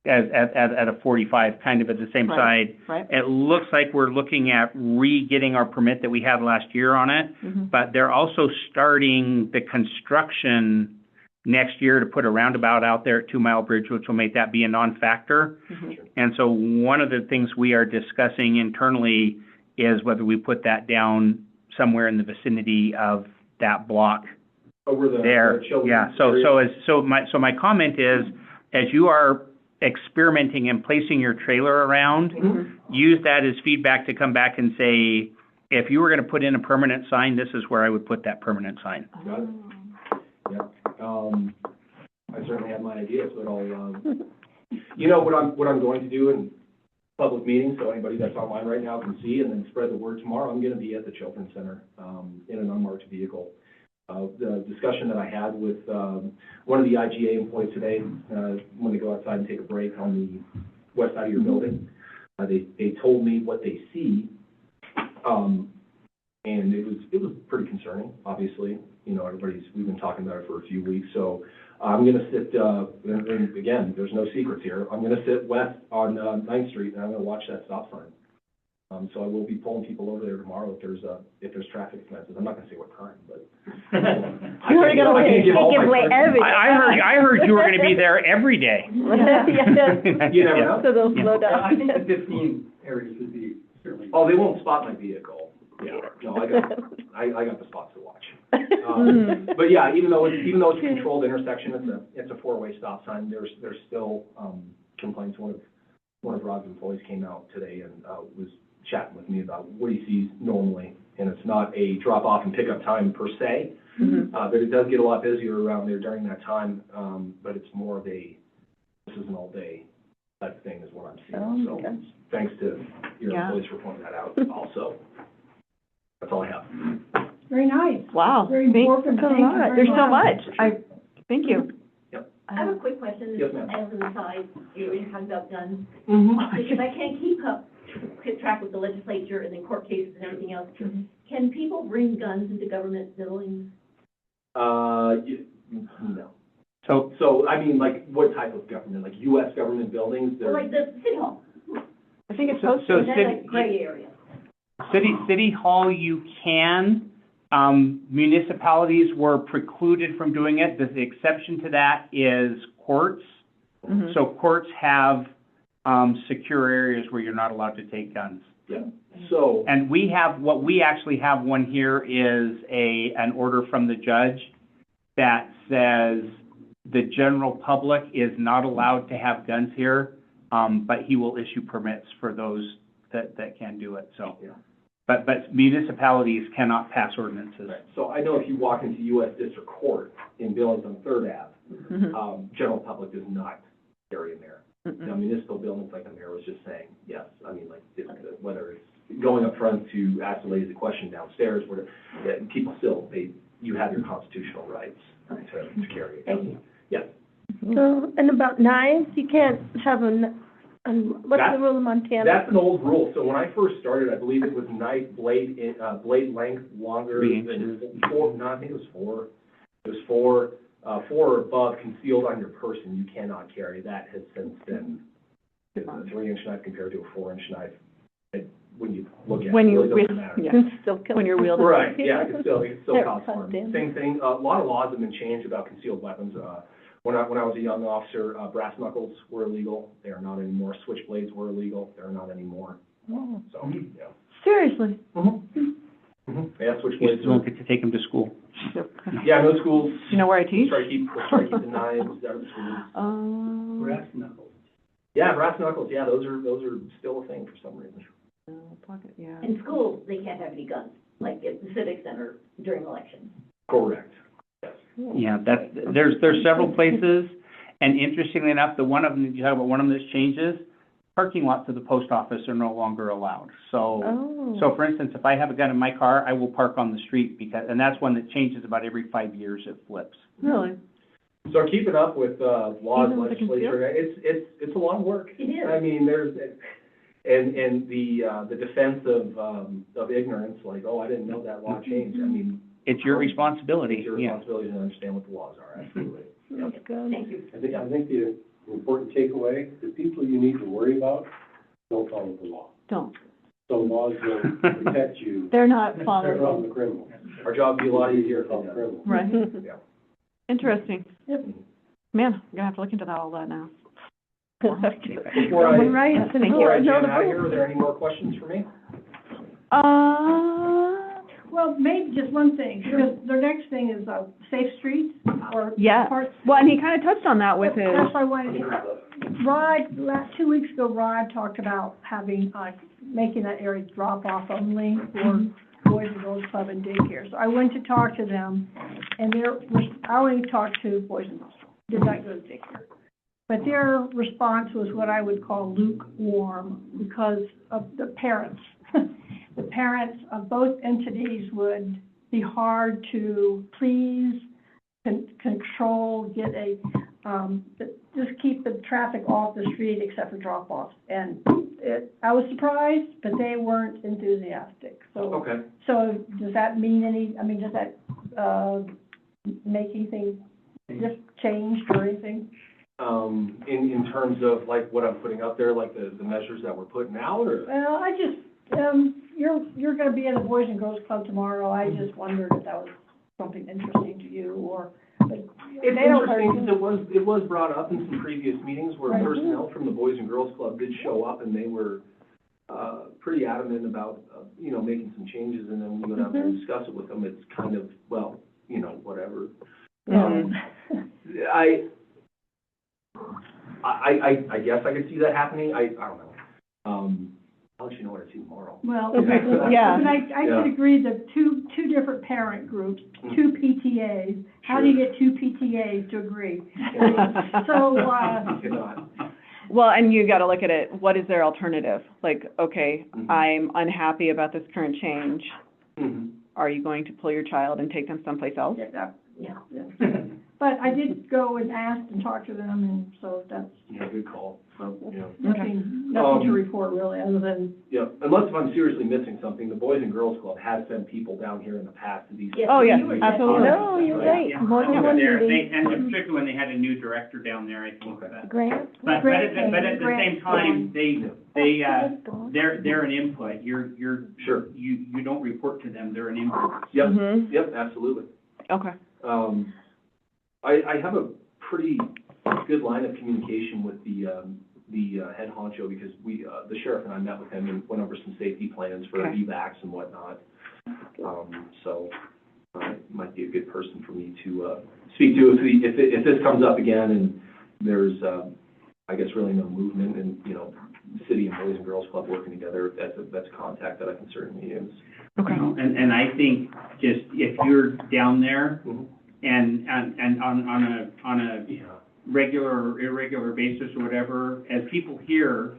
[SPEAKER 7] at a 45, kind of at the same side.
[SPEAKER 2] Right.
[SPEAKER 7] It looks like we're looking at re-getting our permit that we had last year on it, but they're also starting the construction next year to put a roundabout out there at 2 Mile Bridge, which will make that be a non-factor. And so one of the things we are discussing internally is whether we put that down somewhere in the vicinity of that block
[SPEAKER 4] Over the
[SPEAKER 7] there.
[SPEAKER 4] children's
[SPEAKER 7] Yeah,
[SPEAKER 4] area.
[SPEAKER 7] so my comment is, as you are experimenting and placing your trailer around, use that as feedback to come back and say, if you were gonna put in a permanent sign, this is where I would put that permanent sign.
[SPEAKER 4] Got it. Yep. I certainly have my ideas, but I'll, you know, what I'm going to do in public meetings, so anybody that's online right now can see, and then spread the word tomorrow. I'm gonna be at the Children's Center, in an unmarked vehicle. The discussion that I had with, one of the IGA employees today, when they go outside and take a break on the west side of your building, they told me what they see, and it was pretty concerning, obviously. You know, we've been talking about it for a few weeks, so I'm gonna sit, and again, there's no secrets here. I'm gonna sit west on, 9th Street, and I'm gonna watch that stop sign. So I will be pulling people over there tomorrow if there's traffic offenses. I'm not gonna say what time, but.
[SPEAKER 3] You were gonna
[SPEAKER 4] I can't give all
[SPEAKER 3] give
[SPEAKER 4] my
[SPEAKER 3] away
[SPEAKER 4] friends-
[SPEAKER 3] everything.
[SPEAKER 7] I heard you were gonna be there every day.
[SPEAKER 3] Yeah.
[SPEAKER 4] You never know.
[SPEAKER 3] So they'll slow down.
[SPEAKER 6] I think the 15 areas would be certainly.
[SPEAKER 4] Oh, they won't spot my vehicle. Yeah, no, I got the spots to watch. But yeah, even though it's a controlled intersection, it's a 4-way stop sign, there's still, complaints. One of Rod's employees came out today and, was chatting with me about what he sees normally, and it's not a drop-off and pickup time per se, but it does get a lot busier around there during that time, but it's more of a, this is an all-day type thing is what I'm seeing, so
[SPEAKER 3] okay.
[SPEAKER 4] thanks to your
[SPEAKER 2] Yeah.
[SPEAKER 4] employees for pointing that out also. That's all I have.
[SPEAKER 5] Very nice.
[SPEAKER 2] Wow,
[SPEAKER 5] Very
[SPEAKER 2] thanks
[SPEAKER 5] important.
[SPEAKER 2] so
[SPEAKER 5] Thank you
[SPEAKER 2] much.
[SPEAKER 5] very
[SPEAKER 2] There's so
[SPEAKER 5] much.
[SPEAKER 2] much. Thank you.
[SPEAKER 4] Yep.
[SPEAKER 8] I have a quick question.
[SPEAKER 4] Yes, ma'am.
[SPEAKER 8] As an aside, you were talking about guns.
[SPEAKER 4] Mm-hmm.
[SPEAKER 8] Because I can't keep track with the legislature and then court cases and everything else. Can people bring guns into government buildings?
[SPEAKER 4] No. So, I mean, like, what type of government, like US government buildings?
[SPEAKER 8] Well, like the city hall,
[SPEAKER 2] I think it's
[SPEAKER 7] So,
[SPEAKER 2] supposed
[SPEAKER 7] so
[SPEAKER 8] is that
[SPEAKER 7] city,
[SPEAKER 8] like gray area?
[SPEAKER 7] city hall, you can, municipalities were precluded from doing it. The exception to that is courts.
[SPEAKER 2] Mhm.
[SPEAKER 7] So courts have, secure areas where you're not allowed to take guns.
[SPEAKER 4] Yeah, so,
[SPEAKER 7] And we actually have one here is an order from the judge that says the general public is not allowed to have guns here, but he will issue permits for those that can do it, so.
[SPEAKER 4] Yeah.
[SPEAKER 7] But municipalities cannot pass ordinances.
[SPEAKER 4] right, so I know if you walk into US District Court in Billings on Third Ave,
[SPEAKER 2] Mhm.
[SPEAKER 4] general public does not carry in there.
[SPEAKER 2] Mm-mm.
[SPEAKER 4] Now, municipal buildings, like the mayor was just saying, yes, I mean, like, whether it's going up front to ask the ladies a question downstairs, where, people still, you have your constitutional rights to carry it.
[SPEAKER 8] Thank you.
[SPEAKER 4] Yes.
[SPEAKER 3] So, and about knives, you can't have what's
[SPEAKER 4] That-
[SPEAKER 3] the rule in Montana?
[SPEAKER 4] That's an old rule, so when I first started, I believe it was knife blade, blade length longer
[SPEAKER 7] 3
[SPEAKER 4] than
[SPEAKER 7] inches.
[SPEAKER 4] four, no, I think it was four. It was four or above concealed on your person, you cannot carry. That has since been, a 3-inch knife compared to a 4-inch knife, when you look at it,
[SPEAKER 2] When
[SPEAKER 4] it
[SPEAKER 2] you,
[SPEAKER 4] really doesn't matter.
[SPEAKER 2] yeah,
[SPEAKER 3] Can still kill
[SPEAKER 2] when you're wielding.
[SPEAKER 4] Right, yeah, it can still
[SPEAKER 3] They're
[SPEAKER 4] cause harm.
[SPEAKER 3] damage.
[SPEAKER 4] Same thing, a lot of laws have been changed about concealed weapons. When I was a young officer, brass knuckles were illegal, they are not anymore. Switchblades were illegal, they're not anymore,
[SPEAKER 3] Oh.
[SPEAKER 4] so, yeah.
[SPEAKER 3] Seriously?
[SPEAKER 4] Yeah,
[SPEAKER 7] You
[SPEAKER 4] switchblades
[SPEAKER 7] still don't get to take them to school.
[SPEAKER 4] yeah, no schools,
[SPEAKER 2] Do you know where I teach?
[SPEAKER 4] try to keep the knives out of the schools.
[SPEAKER 6] Brass knuckles.
[SPEAKER 4] Yeah, brass knuckles, yeah, those are still a thing for some reason.
[SPEAKER 2] Pocket, yeah.
[SPEAKER 8] In schools, they can't have any guns, like at the Civic Center during elections.
[SPEAKER 4] Correct.
[SPEAKER 7] Yeah, there's several places, and interestingly enough, one of them that's changes, parking lots of the post office are no longer allowed. So,
[SPEAKER 3] Oh.
[SPEAKER 7] so for instance, if I have a gun in my car, I will park on the street and that's one that changes about every 5 years, it flips.
[SPEAKER 2] Really?
[SPEAKER 4] So keeping up with, laws,
[SPEAKER 2] Even with the
[SPEAKER 4] legislature, it's a lot of work.
[SPEAKER 8] It is.
[SPEAKER 4] I mean, and the defense of ignorance, like, oh, I didn't know that law changed, I mean,
[SPEAKER 7] It's your responsibility,
[SPEAKER 4] it's your
[SPEAKER 7] yeah.
[SPEAKER 4] responsibility to understand what the laws are, absolutely.
[SPEAKER 3] That's good.
[SPEAKER 8] Thank you.
[SPEAKER 6] I think the important takeaway, the people you need to worry about don't follow the law.
[SPEAKER 2] Don't.
[SPEAKER 6] So laws will protect you
[SPEAKER 2] They're not
[SPEAKER 6] from
[SPEAKER 2] following,
[SPEAKER 6] the criminals.
[SPEAKER 4] Our job would be a lot easier if
[SPEAKER 6] From
[SPEAKER 4] it
[SPEAKER 6] the
[SPEAKER 4] done.
[SPEAKER 6] criminals.
[SPEAKER 2] right?
[SPEAKER 4] Yeah.
[SPEAKER 2] Interesting. Man, I'm gonna have to look into all that now.
[SPEAKER 4] Before I,
[SPEAKER 3] Right,
[SPEAKER 2] Thank you.
[SPEAKER 4] before I
[SPEAKER 3] know
[SPEAKER 4] jam
[SPEAKER 3] the
[SPEAKER 4] out of
[SPEAKER 3] rules.
[SPEAKER 4] here, are there any more questions for me?
[SPEAKER 5] Well, maybe just one thing, because the next thing is, safe streets or
[SPEAKER 2] Yeah.
[SPEAKER 5] parts.
[SPEAKER 2] Well, and he kind of touched on that with his,
[SPEAKER 5] That's why I wanted to, Rod, 2 weeks ago, Rod talked about having, making that area drop-off only for Boys and Girls Club and daycare. So I went to talk to them, and I only talked to Boys and Girls Club, did not go to daycare. But their response was what I would call lukewarm because of the parents. The parents of both entities would be hard to please, control, just keep the traffic off the street except for drop-offs. And I was surprised, but they weren't enthusiastic.
[SPEAKER 4] Okay.
[SPEAKER 5] So does that mean does that, make anything, just changed or anything?
[SPEAKER 4] In terms of like what I'm putting up there, like the measures that we're putting out, or?
[SPEAKER 5] Well, I just, you're gonna be in the Boys and Girls Club tomorrow. I just wondered if that was something interesting to you, or, but
[SPEAKER 4] It's
[SPEAKER 5] they don't
[SPEAKER 4] interesting, because it was brought up in some previous meetings where
[SPEAKER 5] Right.
[SPEAKER 4] personnel from the Boys and Girls Club did show up, and they were, pretty adamant about, making some changes, and then when we go down there and discuss it with them, it's kind of, well, whatever. I guess I could see that happening, I don't know. I'll let you know what I see tomorrow.
[SPEAKER 5] Well,
[SPEAKER 2] Yeah.
[SPEAKER 5] but I
[SPEAKER 4] Yeah.
[SPEAKER 5] could agree that two different parent groups, two PTAs, how do you get two PTAs to agree? So,
[SPEAKER 4] You cannot.
[SPEAKER 2] well, and you gotta look at it, what is their alternative? Like, okay,
[SPEAKER 4] Mhm.
[SPEAKER 2] I'm unhappy about this current change.
[SPEAKER 4] Mhm.
[SPEAKER 2] Are you going to pull your child and take them someplace else?
[SPEAKER 5] yeah,
[SPEAKER 8] Yeah.
[SPEAKER 5] But I did go and ask and talk to them, and so that's,
[SPEAKER 4] Yeah, good call.
[SPEAKER 5] so,
[SPEAKER 4] Yeah.
[SPEAKER 5] nothing to
[SPEAKER 4] Um,
[SPEAKER 5] report really, other than,
[SPEAKER 4] Yeah, unless if I'm seriously missing something, the Boys and Girls Club has sent people down here in the past to these.
[SPEAKER 8] Yes,
[SPEAKER 2] Oh, yeah,
[SPEAKER 8] you were-
[SPEAKER 2] absolutely.
[SPEAKER 3] No, you're right,
[SPEAKER 7] Yeah.
[SPEAKER 3] more than
[SPEAKER 7] Yeah,
[SPEAKER 3] one
[SPEAKER 7] there-
[SPEAKER 3] meeting.
[SPEAKER 7] And particularly when they had a new director down there, I think.
[SPEAKER 4] Okay.
[SPEAKER 3] Grant?
[SPEAKER 7] But at the
[SPEAKER 5] Grant
[SPEAKER 7] same time, they're an input.
[SPEAKER 4] Sure.
[SPEAKER 7] You don't report to them, they're an input.
[SPEAKER 4] Yep,
[SPEAKER 2] Mhm.
[SPEAKER 4] yep, absolutely.
[SPEAKER 2] Okay.
[SPEAKER 4] I have a pretty good line of communication with the head honcho, because the sheriff and I met with him and went over some safety plans for
[SPEAKER 2] Okay.
[SPEAKER 4] evacs and whatnot. So, might be a good person for me to, speak to if this comes up again and there's, I guess, really no movement and, the city and Boys and Girls Club working together, that's a contact that I can certainly use.
[SPEAKER 2] Okay.
[SPEAKER 7] And I think just if you're down there
[SPEAKER 4] Mhm.
[SPEAKER 7] and on a
[SPEAKER 4] Yeah.
[SPEAKER 7] regular or irregular basis or whatever, as people hear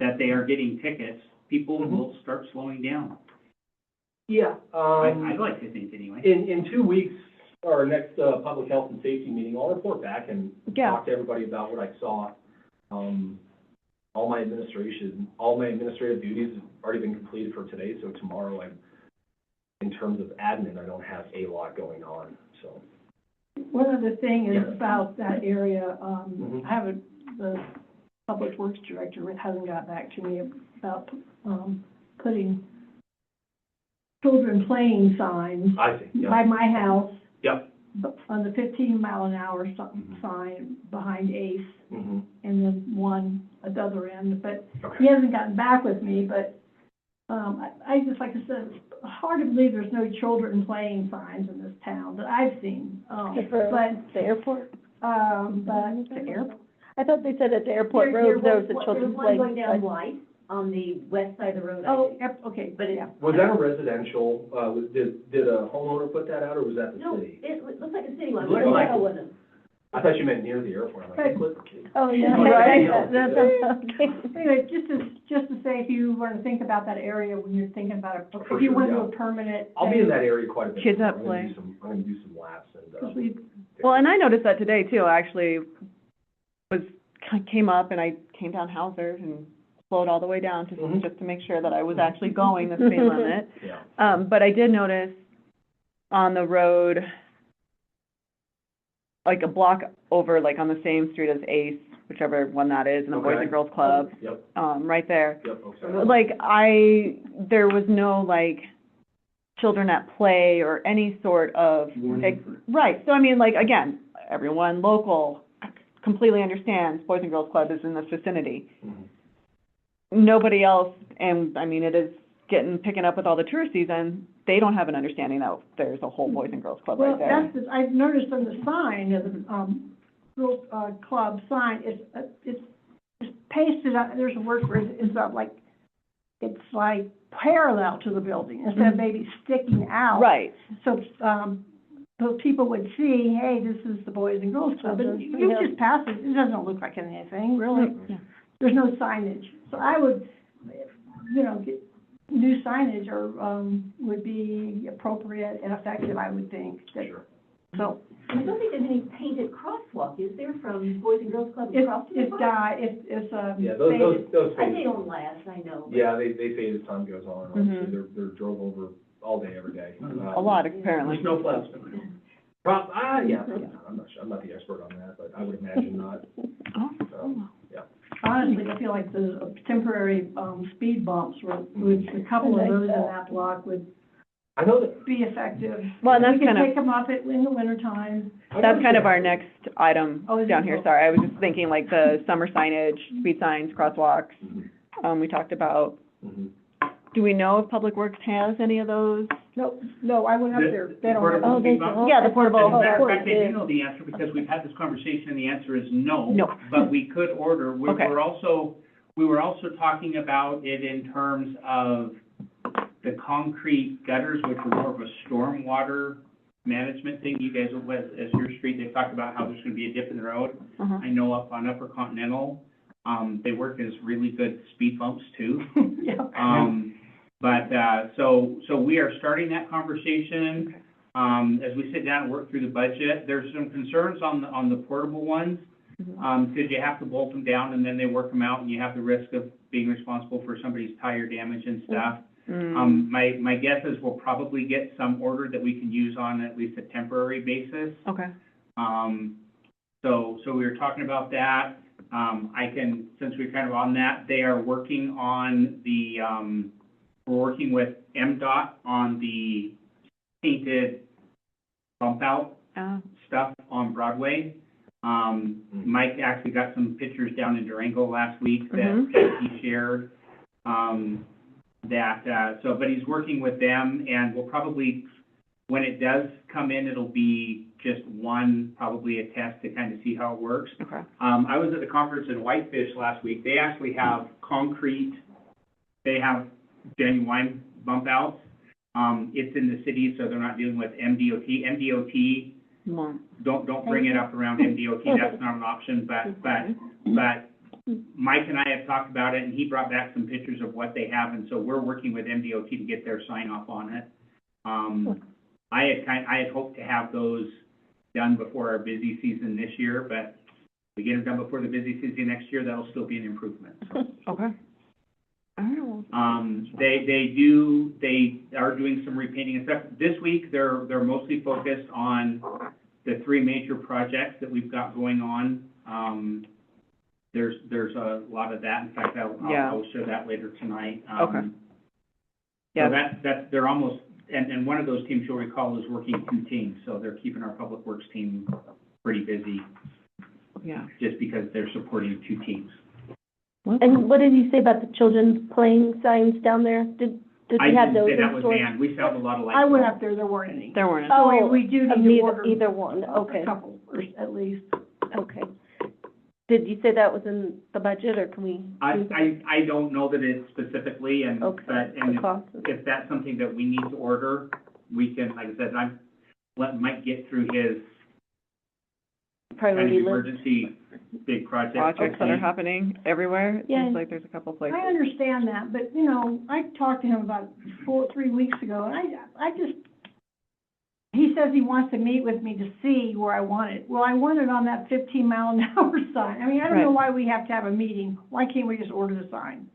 [SPEAKER 7] that they are getting tickets, people
[SPEAKER 4] Mhm.
[SPEAKER 7] will start slowing down.
[SPEAKER 4] Yeah,
[SPEAKER 7] I'd like to think anyway.
[SPEAKER 4] In 2 weeks, our next, public health and safety meeting, I'll report back and
[SPEAKER 2] Yeah.
[SPEAKER 4] talk to everybody about what I saw. All my administrative duties have already been completed for today, so tomorrow in terms of admin, I don't have a lot going on, so.
[SPEAKER 5] one other thing is
[SPEAKER 4] Yeah.
[SPEAKER 5] about that area,
[SPEAKER 4] Mhm.
[SPEAKER 5] the Public Works Director hasn't got back to me about, putting children playing signs
[SPEAKER 4] I see, yeah.
[SPEAKER 5] by my house,
[SPEAKER 4] Yep.
[SPEAKER 5] on the 15-mile-an-hour
[SPEAKER 4] Mhm.
[SPEAKER 5] sign behind Ace,
[SPEAKER 4] Mm-hmm.
[SPEAKER 5] and then one at the other end, but he
[SPEAKER 4] Okay.
[SPEAKER 5] hasn't gotten back with me, but, I just, like I said, it's hard to believe there's no children playing signs in this town that I've seen,
[SPEAKER 3] Except for
[SPEAKER 5] but,
[SPEAKER 3] the airport?
[SPEAKER 5] but.
[SPEAKER 3] The airport? I thought they said at the airport road, there was a children's
[SPEAKER 8] There's one going
[SPEAKER 3] play.
[SPEAKER 8] down Blythe on the west side of the road. I
[SPEAKER 5] Oh,
[SPEAKER 8] think.
[SPEAKER 5] yep, okay,
[SPEAKER 8] But
[SPEAKER 5] yeah.
[SPEAKER 4] Was that a residential, did a homeowner put that out, or was that the
[SPEAKER 8] No,
[SPEAKER 4] city?
[SPEAKER 8] it looks like a city one.
[SPEAKER 4] Looks like-
[SPEAKER 8] I wasn't.
[SPEAKER 4] I thought you meant near the airport. I'm like,
[SPEAKER 5] Right.
[SPEAKER 4] what the kid?
[SPEAKER 3] Oh, yeah.
[SPEAKER 5] Right.
[SPEAKER 3] Okay.
[SPEAKER 5] Anyway, just to say, if you want to think about that area when you're thinking about it,
[SPEAKER 4] For
[SPEAKER 5] if you
[SPEAKER 4] sure,
[SPEAKER 5] want to do
[SPEAKER 4] yeah.
[SPEAKER 5] a permanent.
[SPEAKER 4] I'll be in that area quite a bit.
[SPEAKER 2] Kids at
[SPEAKER 4] I'm gonna
[SPEAKER 2] play.
[SPEAKER 4] do I'm gonna do some laps and,
[SPEAKER 5] Because we,
[SPEAKER 2] Well, and I noticed that today too. I actually came up and I came down Hauser and slowed all the way down
[SPEAKER 4] Mhm.
[SPEAKER 2] just to make sure that I was actually going the speed limit.
[SPEAKER 4] yeah.
[SPEAKER 2] But I did notice on the road, like a block over, like on the same street as Ace, whichever one that is, and the Boys
[SPEAKER 4] Okay.
[SPEAKER 2] and Girls Club,
[SPEAKER 4] Yep,
[SPEAKER 2] right there.
[SPEAKER 4] yep, okay.
[SPEAKER 2] Like, there was no, like, children at play or any sort of, right, so I mean, like, again, everyone local completely understands Boys and Girls Club is in this vicinity.
[SPEAKER 4] Mhm.
[SPEAKER 2] Nobody else, and, I mean, it is picking up with all the tourist season, they don't have an understanding that there's a whole Boys and Girls Club
[SPEAKER 5] well,
[SPEAKER 2] right there.
[SPEAKER 5] that's, I've noticed on the sign, of the, Girls, Club sign, it's pasted up, there's a word for it, it's up like, it's like parallel to the building, instead of maybe sticking out.
[SPEAKER 2] Right,
[SPEAKER 5] So, so people would see, hey, this is the Boys and Girls Club, and you just pass it, it doesn't look like anything, really.
[SPEAKER 2] yeah.
[SPEAKER 5] There's no signage. So I would, get new signage or, would be appropriate and effective, I would think. That-
[SPEAKER 4] Sure.
[SPEAKER 5] So,
[SPEAKER 8] I don't think there's any painted crosswalk, is there, from Boys and Girls Club
[SPEAKER 5] it's,
[SPEAKER 8] across to the
[SPEAKER 5] it's,
[SPEAKER 8] park?
[SPEAKER 5] it's,
[SPEAKER 4] Yeah, those
[SPEAKER 8] I
[SPEAKER 4] fade.
[SPEAKER 8] they don't last, I know. but-
[SPEAKER 4] Yeah, they fade as time goes on, obviously,
[SPEAKER 2] Mhm.
[SPEAKER 4] they're drove over all day, every day.
[SPEAKER 2] A lot, apparently.
[SPEAKER 4] There's no plows. Yeah, I'm not the expert on that, but I would imagine not,
[SPEAKER 2] Oh,
[SPEAKER 4] so, yeah.
[SPEAKER 5] honestly, I feel like the temporary, speed bumps would, a couple of those in that block would
[SPEAKER 4] I know that.
[SPEAKER 5] be effective.
[SPEAKER 2] Well, and that's
[SPEAKER 5] We
[SPEAKER 2] kind
[SPEAKER 5] can
[SPEAKER 2] of-
[SPEAKER 5] take them up in the wintertime.
[SPEAKER 2] That's kind of our next item
[SPEAKER 5] Oh, is it?
[SPEAKER 2] down here, sorry, I was just thinking like the summer signage, speed signs, crosswalks,
[SPEAKER 4] Mhm.
[SPEAKER 2] we talked about.
[SPEAKER 4] Mhm.
[SPEAKER 2] Do we know if Public Works has any of those?
[SPEAKER 5] No, I went up there. They don't have.
[SPEAKER 7] portable
[SPEAKER 3] Oh, they
[SPEAKER 7] speed bumps?
[SPEAKER 3] don't.
[SPEAKER 2] Yeah, the portable.
[SPEAKER 7] As a matter of
[SPEAKER 3] course,
[SPEAKER 7] fact, they
[SPEAKER 3] yeah.
[SPEAKER 7] do know the answer because we've had this conversation and the answer is no.
[SPEAKER 2] No.
[SPEAKER 7] But we could order, we
[SPEAKER 2] Okay.
[SPEAKER 7] were also talking about it in terms of the concrete gutters, which were more of a stormwater management thing. You guys, as your street, they talked about how there's gonna be a dip in the road.
[SPEAKER 2] Uh-huh.
[SPEAKER 7] I know up on Upper Continental, they work as really good speed bumps too.
[SPEAKER 5] Yeah.
[SPEAKER 7] So we are starting that conversation. as we sit down and work through the budget. There's some concerns on the portable ones, because you have to bolt them down and then they work them out, and you have the risk of being responsible for somebody's tire damage and stuff. My guess is we'll probably get some ordered that we can use on at least a temporary basis.
[SPEAKER 2] Okay.
[SPEAKER 7] So we were talking about that. Since we're kind of on that, they are working on we're working with MDOT on the painted bump out stuff on Broadway. Mike actually got some pictures down in Durango last week that he shared. But he's working with them, and we'll probably, when it does come in, it'll be just probably a test to kind of see how it works.
[SPEAKER 2] Okay.
[SPEAKER 7] I was at the conference in Whitefish last week. They actually have they have genuine bump outs. It's in the city, so they're not dealing with MDOT. MDOT, don't bring it up around MDOT, that's not an option, but Mike and I have talked about it, and he brought back some pictures of what they have, and so we're working with MDOT to get their sign off on it. I had hoped to have those done before our busy season this year, but if we get them done before the busy season next year, that'll still be an improvement.
[SPEAKER 2] Okay.
[SPEAKER 7] They are doing some repainting and stuff. This week, they're mostly focused on the 3 major projects that we've got going on. There's a lot of that. In fact, I'll show that later tonight.
[SPEAKER 2] Okay.
[SPEAKER 7] So they're almost, and one of those teams, you'll recall, is working 2 teams, so they're keeping our public works team pretty busy.
[SPEAKER 2] Yeah.
[SPEAKER 7] Just because they're supporting 2 teams.
[SPEAKER 3] And what did you say about the children's playing signs down there? Did we have those
[SPEAKER 7] I didn't say that
[SPEAKER 3] in
[SPEAKER 7] was
[SPEAKER 3] store?
[SPEAKER 7] banned. We found a lot of lights.
[SPEAKER 5] I went up there weren't any.
[SPEAKER 2] There weren't.
[SPEAKER 3] Oh,
[SPEAKER 5] we do need to order
[SPEAKER 3] either one, okay,
[SPEAKER 5] a couple, or at least.
[SPEAKER 3] okay. Did you say that was in the budget, or can we?
[SPEAKER 7] I don't know that it's specifically,
[SPEAKER 3] Okay, the cost.
[SPEAKER 7] if that's something that we need to order, we can, like I said, let Mike get through his kind of
[SPEAKER 3] Priority list.
[SPEAKER 7] emergency big projects
[SPEAKER 2] That are happening everywhere. It
[SPEAKER 3] Yeah.
[SPEAKER 2] seems like there's a couple places.
[SPEAKER 5] I understand that, but, I talked to him about 3 weeks ago, and I just, he says he wants to meet with me to see where I want it. Well, I want it on that 15-mile-an-hour sign. I mean, I don't know why we have to have a meeting. Why can't we just order the sign?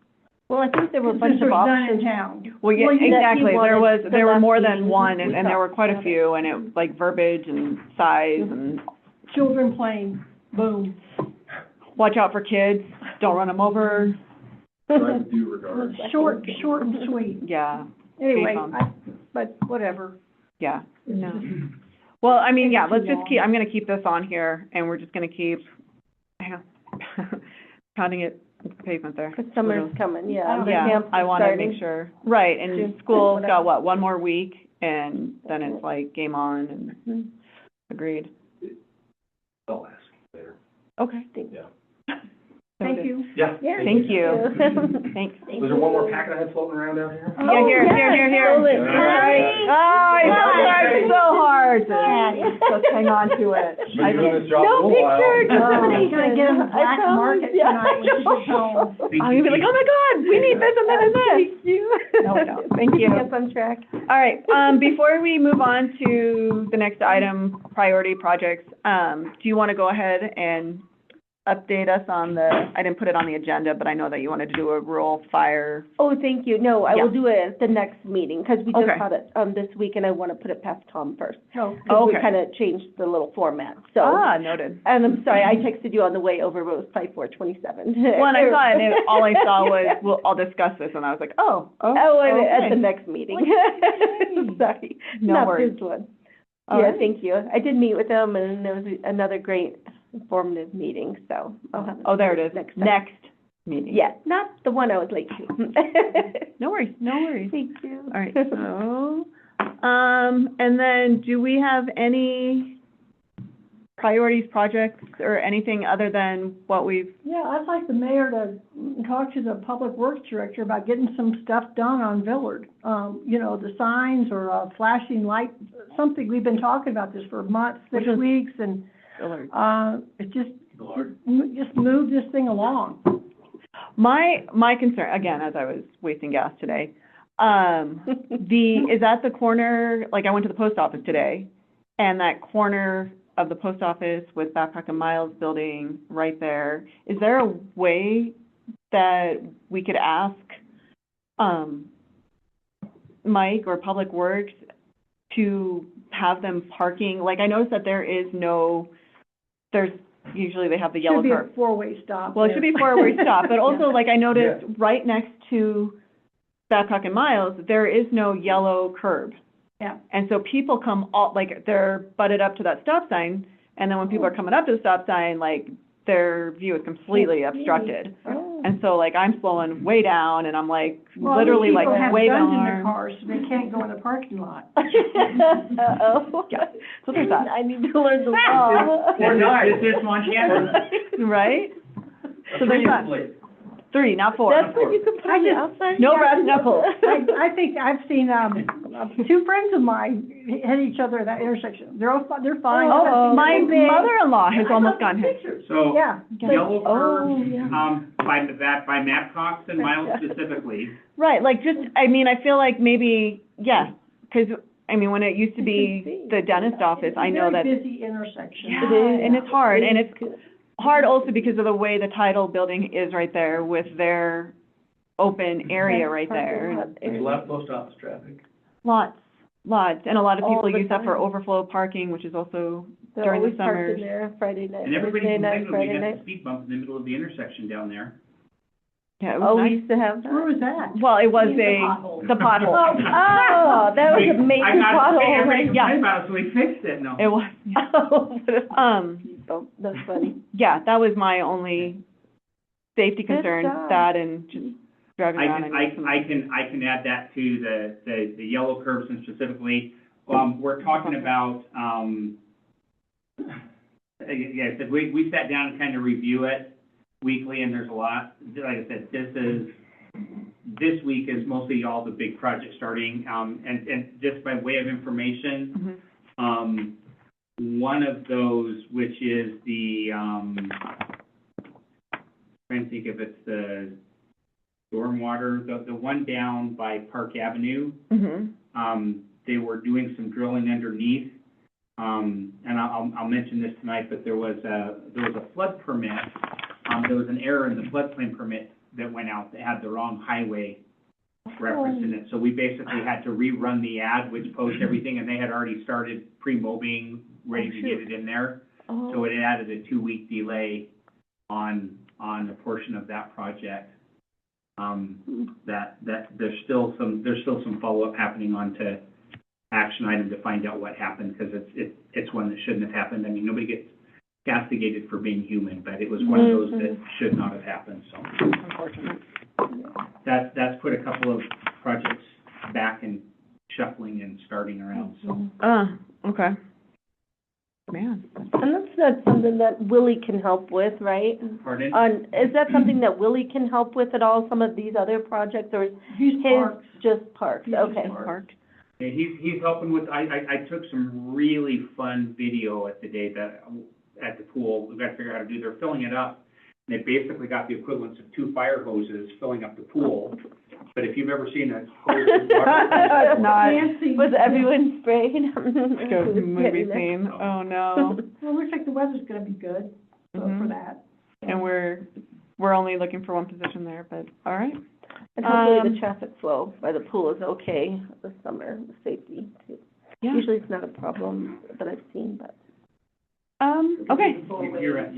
[SPEAKER 3] Well, I think there were a
[SPEAKER 5] Since
[SPEAKER 3] bunch of
[SPEAKER 5] they're done
[SPEAKER 3] options.
[SPEAKER 5] in town.
[SPEAKER 2] Well, yeah,
[SPEAKER 3] Well, you-
[SPEAKER 2] exactly.
[SPEAKER 3] you
[SPEAKER 2] There
[SPEAKER 3] wanted
[SPEAKER 2] were
[SPEAKER 3] the
[SPEAKER 2] more
[SPEAKER 3] last
[SPEAKER 2] than
[SPEAKER 3] meeting.
[SPEAKER 2] one,
[SPEAKER 3] We
[SPEAKER 2] and there were
[SPEAKER 3] talked
[SPEAKER 2] quite a
[SPEAKER 3] about
[SPEAKER 2] few, and it, like verbiage and size and
[SPEAKER 5] Children playing, boom.
[SPEAKER 2] watch out for kids, don't run them over.
[SPEAKER 6] Drive with due regard.
[SPEAKER 5] Short and sweet.
[SPEAKER 2] Yeah,
[SPEAKER 5] Anyway,
[SPEAKER 2] Bum.
[SPEAKER 5] but whatever.
[SPEAKER 2] yeah.
[SPEAKER 5] It's
[SPEAKER 2] No.
[SPEAKER 5] just-
[SPEAKER 2] Well, I mean, yeah,
[SPEAKER 5] It's
[SPEAKER 2] let's
[SPEAKER 5] too
[SPEAKER 2] just I'm gonna keep this on here, and we're just gonna keep, pounding it, into the pavement there.
[SPEAKER 3] Because summer's coming, yeah. The
[SPEAKER 2] Yeah,
[SPEAKER 3] camps
[SPEAKER 2] I
[SPEAKER 3] are
[SPEAKER 2] wanna
[SPEAKER 3] starting.
[SPEAKER 2] make sure, right, and
[SPEAKER 3] June,
[SPEAKER 2] school's
[SPEAKER 3] whatever.
[SPEAKER 2] got what, 1 more week, and then it's like game on, and
[SPEAKER 3] Mhm.
[SPEAKER 2] agreed.
[SPEAKER 6] I'll ask later.
[SPEAKER 2] Okay.
[SPEAKER 6] Yeah.
[SPEAKER 5] Thank you.
[SPEAKER 4] Yeah.
[SPEAKER 3] Yeah.
[SPEAKER 2] Thank you. Thanks.
[SPEAKER 4] Was there one more packet I had floating around down here?
[SPEAKER 2] Yeah, here.
[SPEAKER 3] Roll it.
[SPEAKER 2] Oh, I tried so hard to just hang on to it.
[SPEAKER 6] Been doing this job
[SPEAKER 3] No
[SPEAKER 6] for a while.
[SPEAKER 3] picture.
[SPEAKER 5] Somebody's gonna get on the
[SPEAKER 3] I
[SPEAKER 5] black
[SPEAKER 3] promise,
[SPEAKER 5] market
[SPEAKER 3] yeah,
[SPEAKER 5] tonight when she
[SPEAKER 3] I
[SPEAKER 5] gets home.
[SPEAKER 7] Thank
[SPEAKER 2] I'm
[SPEAKER 7] you,
[SPEAKER 2] gonna be like, oh my God, we need this and this and this.
[SPEAKER 3] Thank you.
[SPEAKER 2] No, thank you.
[SPEAKER 3] Keep us on track.
[SPEAKER 2] All right, before we move on to the next item, priority projects, do you want to go ahead and update us on I didn't put it on the agenda, but I know that you wanted to do a rural fire.
[SPEAKER 3] Oh, thank you. No, I
[SPEAKER 2] Yeah.
[SPEAKER 3] will do it at the next meeting, because we just
[SPEAKER 2] Okay.
[SPEAKER 3] had it, this week, and I want to put it past Tom first.
[SPEAKER 5] So,
[SPEAKER 3] Because we
[SPEAKER 2] Okay.
[SPEAKER 3] kind of changed the little format, so.
[SPEAKER 2] Noted.
[SPEAKER 3] And I'm sorry, I texted you on the way over, but it was probably 4:27.
[SPEAKER 2] Well, and I saw it, and all I saw was, well, I'll discuss this, and I was like,
[SPEAKER 3] Oh, and at
[SPEAKER 2] okay.
[SPEAKER 3] the next meeting. Sorry,
[SPEAKER 2] No
[SPEAKER 3] not
[SPEAKER 2] worries.
[SPEAKER 3] this one.
[SPEAKER 2] All
[SPEAKER 3] Yeah,
[SPEAKER 2] right.
[SPEAKER 3] thank you. I did meet with them, and it was another great informative meeting, so I'll have.
[SPEAKER 2] Oh, there it is.
[SPEAKER 3] Next time.
[SPEAKER 2] Next meeting.
[SPEAKER 3] Yeah, not the one I was late to.
[SPEAKER 2] No worries, no worries.
[SPEAKER 3] Thank you.
[SPEAKER 2] All right, so, and then do we have any priorities, projects, or anything other than what we've,
[SPEAKER 5] yeah, I'd like the mayor to talk to the public works director about getting some stuff done on Villard. The signs or a flashing light, something, we've been talking about this for months, 6
[SPEAKER 2] Which is-
[SPEAKER 5] weeks, and, it just move this thing along.
[SPEAKER 2] my concern, again, as I was wasting gas today, Is that the corner, like I went to the post office today, and that corner of the post office with Babcock and Miles building right there, is there a way that we could ask, Mike or Public Works to have them parking? Like, I noticed that usually they have the yellow
[SPEAKER 5] Should be
[SPEAKER 2] car.
[SPEAKER 5] a four-way stop.
[SPEAKER 2] Well, it should be a four-way stop, but also, like, I noticed
[SPEAKER 6] Yeah.
[SPEAKER 2] right next to Babcock and Miles, there is no yellow curb.
[SPEAKER 5] Yeah.
[SPEAKER 2] And so people come all, like, they're butted up to that stop sign, and then when people are coming up to the stop sign, like, their view is completely obstructed.
[SPEAKER 3] Oh.
[SPEAKER 2] And so, like, I'm slowing way down, and I'm like,
[SPEAKER 5] Well,
[SPEAKER 2] literally, like,
[SPEAKER 5] people have
[SPEAKER 2] waving
[SPEAKER 5] guns in
[SPEAKER 2] arms.
[SPEAKER 5] their cars, so they can't go in the parking lot.
[SPEAKER 3] Uh-oh.
[SPEAKER 2] Yeah, so there's that.
[SPEAKER 3] I need to learn the law.
[SPEAKER 1] Is this Montana?
[SPEAKER 2] Right? So there's that. 3, not 4.
[SPEAKER 3] That's when you can park outside?
[SPEAKER 2] No brass knuckles.
[SPEAKER 5] I think I've seen, two friends of mine hit each other at that intersection. They're fine.
[SPEAKER 2] Oh, my
[SPEAKER 5] Big.
[SPEAKER 2] mother-in-law has almost gotten hit.
[SPEAKER 1] So,
[SPEAKER 5] Yeah.
[SPEAKER 1] yellow
[SPEAKER 3] Oh,
[SPEAKER 1] curves,
[SPEAKER 3] yeah.
[SPEAKER 1] by Matcox and Miles specifically,
[SPEAKER 2] Right, like, just, I mean, I feel like maybe, yeah, because, I mean, when it used to be the dentist office, I know that,
[SPEAKER 5] Very busy intersection.
[SPEAKER 2] yeah, and it's hard, and it's hard also because of the way the Tidal building is right there with their open area right there.
[SPEAKER 3] It's
[SPEAKER 4] left post office traffic.
[SPEAKER 2] Lots, and a lot of
[SPEAKER 3] All
[SPEAKER 2] people
[SPEAKER 3] the
[SPEAKER 2] use that for
[SPEAKER 3] time.
[SPEAKER 2] overflow parking, which is also
[SPEAKER 3] They're
[SPEAKER 2] during the
[SPEAKER 3] always parked
[SPEAKER 2] summers.
[SPEAKER 3] in there Friday night,
[SPEAKER 1] and everybody
[SPEAKER 3] Wednesday night,
[SPEAKER 1] complained when we
[SPEAKER 3] Friday
[SPEAKER 1] got the
[SPEAKER 3] night.
[SPEAKER 1] speed bump in the middle of the intersection down there.
[SPEAKER 2] Yeah, it
[SPEAKER 3] Oh,
[SPEAKER 2] was
[SPEAKER 3] we
[SPEAKER 2] nice.
[SPEAKER 3] used to have that?
[SPEAKER 5] Where was that?
[SPEAKER 2] Well, it was
[SPEAKER 8] The
[SPEAKER 2] a,
[SPEAKER 8] pothole.
[SPEAKER 2] the pothole.
[SPEAKER 3] Oh, that was a major
[SPEAKER 1] I got,
[SPEAKER 3] pothole.
[SPEAKER 1] everybody
[SPEAKER 2] Yeah.
[SPEAKER 1] complained about it, so we fixed it, no.
[SPEAKER 2] It was,
[SPEAKER 3] Oh, that's funny.
[SPEAKER 2] yeah, that was my only safety
[SPEAKER 3] Good
[SPEAKER 2] concern,
[SPEAKER 3] job.
[SPEAKER 2] that and just driving
[SPEAKER 1] I
[SPEAKER 2] around.
[SPEAKER 1] can,
[SPEAKER 2] need some-
[SPEAKER 1] I can add that to the yellow curves and specifically, we're talking about, yeah, I said, we sat down and kind of review it weekly, and there's a lot, like I said, this week is mostly all the big projects starting, and just by way of information,
[SPEAKER 2] Mhm.
[SPEAKER 1] one of those, which is the, trying to think if it's the stormwater, the one down by Park Avenue,
[SPEAKER 2] Mhm.
[SPEAKER 1] they were doing some drilling underneath, and I'll mention this tonight, but there was a flood permit, there was an error in the floodplain permit that went out that had the wrong highway reference in it. So we basically had to rerun the ad, which posed everything, and they had already started pre-mobbing, ready to get it in there. So
[SPEAKER 3] Oh,
[SPEAKER 1] it added a 2-week delay on a portion of that project. That there's still some follow-up happening on to action item to find out what happened, because it's one that shouldn't have happened. I mean, nobody gets castigated for being human, but it was one of those that should not have happened, so.
[SPEAKER 2] Unfortunate.
[SPEAKER 1] That's put a couple of projects back and shuffling and starting around, so.
[SPEAKER 2] Okay. Man.
[SPEAKER 3] and that's not something that Willie can help with, right?
[SPEAKER 1] Pardon?
[SPEAKER 3] Is that something that Willie can help with at all, some of these other projects, or is
[SPEAKER 5] He's
[SPEAKER 3] his
[SPEAKER 5] parked.
[SPEAKER 3] just parks?
[SPEAKER 5] He's just
[SPEAKER 3] Okay.
[SPEAKER 5] parked.
[SPEAKER 2] Park.
[SPEAKER 1] Yeah, he's helping with, I took some really fun video at the day that, at the pool, we've got to figure out how to do, they're filling it up. And they basically got the equivalent of 2 fire hoses filling up the pool. But if you've ever seen a hose with water,
[SPEAKER 2] It's not.
[SPEAKER 5] Fancy.
[SPEAKER 3] Was everyone spraying?
[SPEAKER 2] Like a movie scene. Oh, no.
[SPEAKER 5] Well, it looks like the weather's gonna be good for
[SPEAKER 2] Mhm.
[SPEAKER 5] that.
[SPEAKER 2] And we're only looking for one position there, but, all right.
[SPEAKER 3] And hopefully
[SPEAKER 2] Um,
[SPEAKER 3] the traffic flow by the pool is okay this summer, the safety too.
[SPEAKER 2] Yeah.
[SPEAKER 3] Usually it's not a problem that I've seen, but.
[SPEAKER 2] Okay.
[SPEAKER 1] you're at.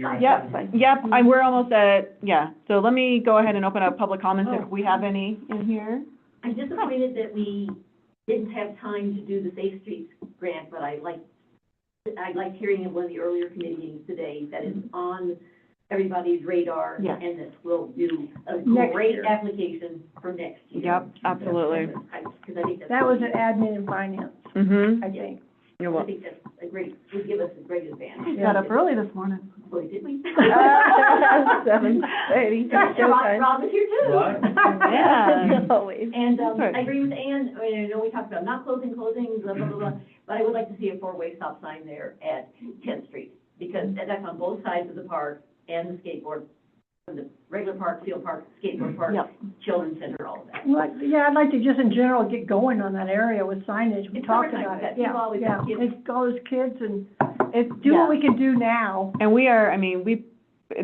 [SPEAKER 2] Yep, we're almost at, yeah. So let me go ahead and open up public comments if we have any in here.
[SPEAKER 8] I'm disappointed that we didn't have time to do the Safe Streets grant, but I liked hearing in one of the earlier committee meetings today that is on everybody's radar.
[SPEAKER 2] Yeah.
[SPEAKER 8] And that we'll do a
[SPEAKER 5] Next
[SPEAKER 8] great
[SPEAKER 5] year.
[SPEAKER 8] application for next year.
[SPEAKER 2] Yep, absolutely.
[SPEAKER 8] Because I think that's.
[SPEAKER 5] That was an admin and finance,
[SPEAKER 2] Mm-hmm.
[SPEAKER 5] I think.
[SPEAKER 2] You're
[SPEAKER 8] I
[SPEAKER 2] welcome.
[SPEAKER 8] think that's a great, would give us a great advantage.
[SPEAKER 2] Got up early this morning.
[SPEAKER 8] Boy, did we?
[SPEAKER 3] 7:30, showtime.
[SPEAKER 8] Rob is here too.
[SPEAKER 2] Yeah.
[SPEAKER 3] Always.
[SPEAKER 8] And,
[SPEAKER 2] Right.
[SPEAKER 8] I agree with Ann, I know we talked about not closing, blah, blah, blah, but I would like to see a 4-way stop sign there at 10th Street, because that's on both sides of the park and the skateboard the regular park, field park, skateboard park,
[SPEAKER 3] Yep.
[SPEAKER 8] children's center, all of that.
[SPEAKER 5] Like, yeah, I'd like to just in general get going on that area with signage. We
[SPEAKER 8] It's
[SPEAKER 5] talked
[SPEAKER 8] summertime,
[SPEAKER 5] about it.
[SPEAKER 8] people
[SPEAKER 5] Yeah,
[SPEAKER 8] always
[SPEAKER 5] yeah.
[SPEAKER 8] have kids.
[SPEAKER 5] It's all those kids and
[SPEAKER 2] It's,
[SPEAKER 5] do what we can do now.
[SPEAKER 2] and we are, I mean,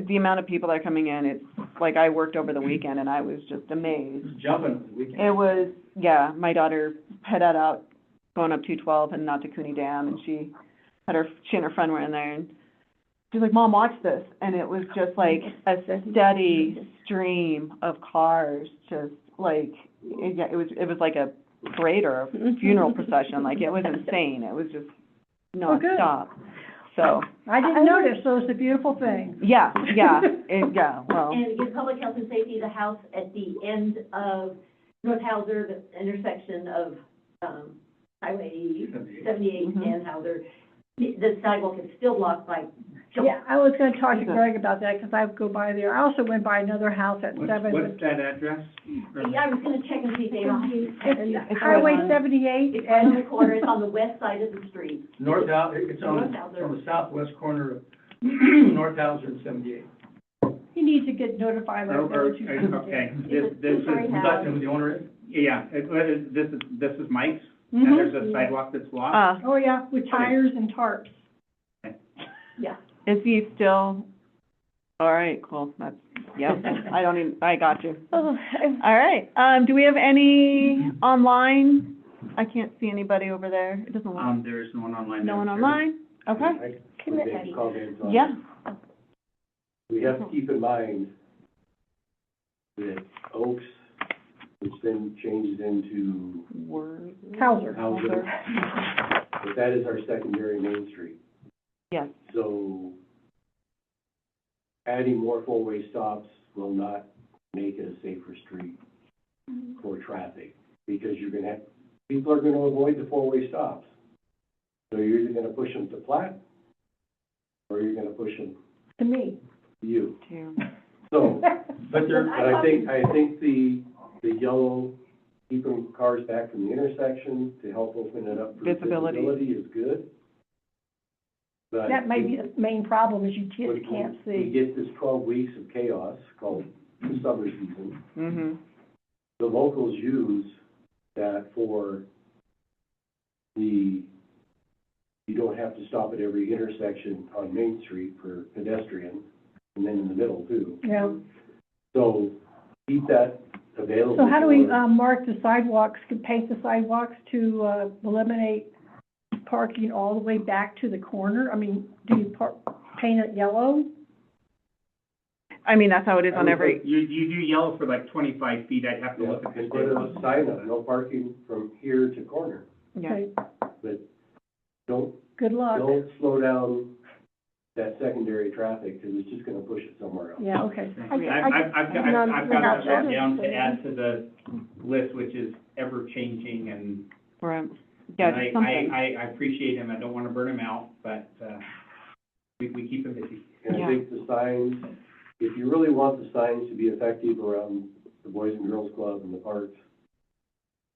[SPEAKER 2] the amount of people that are coming in, it's, like, I worked over the weekend and I was just amazed.
[SPEAKER 1] Jumping this weekend.
[SPEAKER 2] It was, yeah, my daughter headed out, going up 212 and not to Cooney Dam, and she and her friend were in there, and she's like, Mom, watch this, and it was just like a steady stream of cars, just like, it was like a parade or a funeral procession, like, it was insane, it was just
[SPEAKER 5] Oh, good.
[SPEAKER 2] nonstop, so,
[SPEAKER 5] I didn't notice, so it's a beautiful thing.
[SPEAKER 2] yeah, well,
[SPEAKER 8] And again, public health and safety, the house at the end of North Hauser, the intersection of, Highway 78
[SPEAKER 2] Mhm.
[SPEAKER 8] and Hauser, the sidewalk is still blocked by children.
[SPEAKER 5] Yeah, I was gonna talk to Greg about that, 'cause I go by there. I also went by another house at
[SPEAKER 1] What's
[SPEAKER 5] 7th.
[SPEAKER 1] that address?
[SPEAKER 8] I was gonna check and see if they were,
[SPEAKER 5] It's Highway 78
[SPEAKER 8] it's right on the
[SPEAKER 5] and,
[SPEAKER 8] corner, it's on the west side of the street.
[SPEAKER 9] It's
[SPEAKER 8] North
[SPEAKER 9] on
[SPEAKER 8] Hauser.
[SPEAKER 9] the southwest corner of North Hauser and 78.
[SPEAKER 5] he needs to get notified like those who.
[SPEAKER 1] Okay,
[SPEAKER 8] It's a
[SPEAKER 1] this
[SPEAKER 8] two-story
[SPEAKER 1] is,
[SPEAKER 9] Would you like to know who the owner is?
[SPEAKER 1] yeah, this is Mike's,
[SPEAKER 5] Mhm.
[SPEAKER 1] and there's a sidewalk that's blocked.
[SPEAKER 5] Oh, yeah, with tires and tarps.
[SPEAKER 8] Yeah.
[SPEAKER 2] is he still, all right, cool, that's, yep, I got you.
[SPEAKER 3] Oh,
[SPEAKER 2] All right, do we have any online? I can't see anybody over there, it doesn't look,
[SPEAKER 1] There is no one online.
[SPEAKER 2] no one
[SPEAKER 1] Madam
[SPEAKER 2] online? Okay,
[SPEAKER 6] I can make comments on
[SPEAKER 2] yeah,
[SPEAKER 6] We have to keep in mind that Oaks, which then changes into
[SPEAKER 2] word,
[SPEAKER 5] Hauser.
[SPEAKER 6] Hauser, but that is our secondary Main Street.
[SPEAKER 2] yes,
[SPEAKER 6] So adding more four-way stops will not make it a safer street for traffic, because you're gonna have, people are gonna avoid the four-way stops. So you're either gonna push them to Platt, or you're gonna push them
[SPEAKER 5] To me.
[SPEAKER 6] to you.
[SPEAKER 2] too.
[SPEAKER 6] So,
[SPEAKER 9] But they're,
[SPEAKER 6] but I think the yellow, keeping cars back from the intersection to help open it up for
[SPEAKER 2] Visibility.
[SPEAKER 6] visibility is good. But
[SPEAKER 5] That may be the main problem, is you
[SPEAKER 6] when-
[SPEAKER 5] kids can't
[SPEAKER 6] when we
[SPEAKER 5] see.
[SPEAKER 6] get this 12 weeks of chaos called the summer season,
[SPEAKER 2] Mhm,
[SPEAKER 6] the locals use that for you don't have to stop at every intersection on Main Street for pedestrians, and then in the middle too.
[SPEAKER 5] Yeah.
[SPEAKER 6] So keep that available.
[SPEAKER 5] So how do we,
[SPEAKER 6] for-
[SPEAKER 5] mark the sidewalks, paint the sidewalks to, eliminate parking all the way back to the corner? I mean, do you paint it yellow?
[SPEAKER 2] I mean, that's how it is on every,
[SPEAKER 1] You do yellow for like 25 feet, I'd have to
[SPEAKER 6] Yeah,
[SPEAKER 1] look at the
[SPEAKER 6] and put
[SPEAKER 1] state.
[SPEAKER 6] a sign up, no parking from here to corner,
[SPEAKER 2] yeah,
[SPEAKER 5] Okay,
[SPEAKER 6] but don't
[SPEAKER 5] good luck.
[SPEAKER 6] slow down that secondary traffic, because it's just gonna push it somewhere else.
[SPEAKER 5] Yeah, okay.
[SPEAKER 1] I've got that down to add to the list, which is ever-changing, and
[SPEAKER 2] right, yeah,
[SPEAKER 1] and
[SPEAKER 2] just something.
[SPEAKER 1] I appreciate him, I don't wanna burn him out, but, we keep him busy.
[SPEAKER 6] And I think the signs, if you really want the signs to be effective around the Boys and Girls Club and the parks,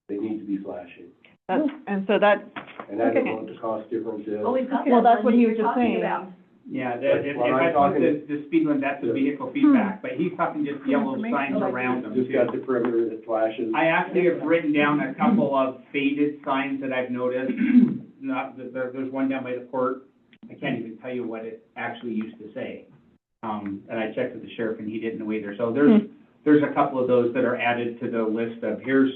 [SPEAKER 6] they need to be flashing.
[SPEAKER 2] That's, and so that,
[SPEAKER 6] And I don't know
[SPEAKER 2] Okay.
[SPEAKER 6] what the cost difference is.
[SPEAKER 8] Well, we've got
[SPEAKER 2] Well,
[SPEAKER 8] that
[SPEAKER 2] that's
[SPEAKER 8] one
[SPEAKER 2] what
[SPEAKER 8] that
[SPEAKER 2] he
[SPEAKER 8] you're
[SPEAKER 2] was just
[SPEAKER 8] talking
[SPEAKER 2] saying.
[SPEAKER 8] about.
[SPEAKER 1] Yeah,
[SPEAKER 6] That's
[SPEAKER 1] if
[SPEAKER 6] what
[SPEAKER 1] I
[SPEAKER 6] I'm
[SPEAKER 1] talk
[SPEAKER 6] talking-
[SPEAKER 1] the speed limit, that's the vehicle feedback, but he's talking just yellow signs around them
[SPEAKER 6] Just got
[SPEAKER 1] too.
[SPEAKER 6] the perimeter that flashes.
[SPEAKER 1] I actually have written down a couple of faded signs that I've noticed, there's one down by the court, I can't even tell you what it actually used to say. And I checked with the sheriff and he didn't know either, so there's a couple of those that are added to the list of, here's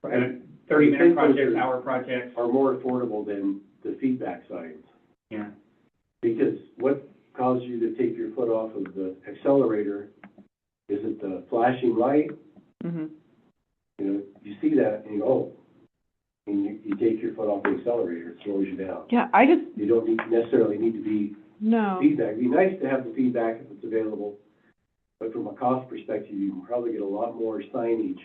[SPEAKER 1] 30-minute projects, hour projects,
[SPEAKER 6] Are more affordable than the feedback signs.
[SPEAKER 1] yeah.
[SPEAKER 6] Because what caused you to take your foot off of the accelerator? Is it the flashing light?
[SPEAKER 2] mhm,
[SPEAKER 6] You know, you see that and you go, oh, and you take your foot off the accelerator, it slows you down.
[SPEAKER 2] yeah, I just,
[SPEAKER 6] You don't necessarily need to be
[SPEAKER 2] no,
[SPEAKER 6] feedback. It'd be nice to have the feedback if it's available, but from a cost perspective, you can probably get a lot more signage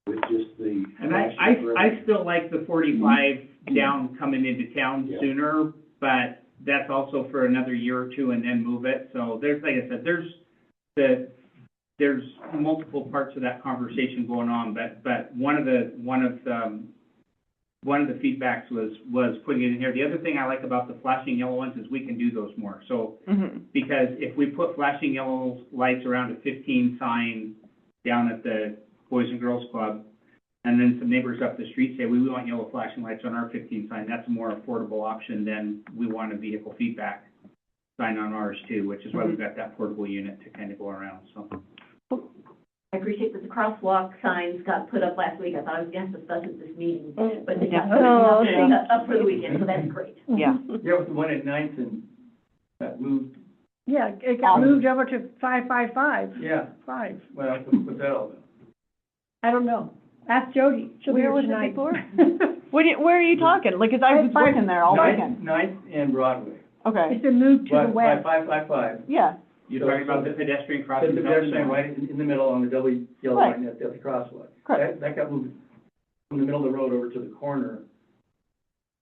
[SPEAKER 6] with just the.
[SPEAKER 1] And I still like the 45 down coming into town
[SPEAKER 6] Yeah.
[SPEAKER 1] sooner, but that's also for another year or two and then move it. So there's, like I said, there's multiple parts of that conversation going on, but one of
[SPEAKER 7] one of the feedbacks was putting it in here. The other thing I like about the flashing yellow ones is we can do those more. So, because if we put flashing yellow lights around a 15 sign down at the Boys and Girls Club, and then some neighbors up the street say, we want yellow flashing lights on our 15 sign, that's a more affordable option than we want a vehicle feedback sign on ours too, which is why we've got that portable unit to kind of go around, so.
[SPEAKER 8] I appreciate that the crosswalk signs got put up last week. I thought I was gonna have to study at this meeting, but they got
[SPEAKER 3] Oh,
[SPEAKER 8] up for the weekend, so that's great.
[SPEAKER 2] Yeah.
[SPEAKER 9] Yeah, with the one at Ninth and that moved,
[SPEAKER 5] Yeah, it got moved over to 555,
[SPEAKER 9] yeah,
[SPEAKER 5] 5.
[SPEAKER 9] well, what's that all about?
[SPEAKER 5] I don't know. Ask Jody. She'll be
[SPEAKER 3] Where
[SPEAKER 5] here
[SPEAKER 3] was it
[SPEAKER 5] tonight.
[SPEAKER 3] before?
[SPEAKER 2] Where are you talking? Like, 'cause I was working there all weekend.
[SPEAKER 9] Ninth and Broadway.
[SPEAKER 2] Okay,
[SPEAKER 5] It's been moved to the
[SPEAKER 9] By
[SPEAKER 5] west.
[SPEAKER 9] 555.
[SPEAKER 2] yeah,
[SPEAKER 7] You're talking about the pedestrian
[SPEAKER 9] Put
[SPEAKER 7] crossing.
[SPEAKER 9] the pedestrian right in the middle on the double yellow
[SPEAKER 2] Right.
[SPEAKER 9] line at the crosswalk.
[SPEAKER 2] Correct.
[SPEAKER 9] That got moved from the middle of the road over to the corner.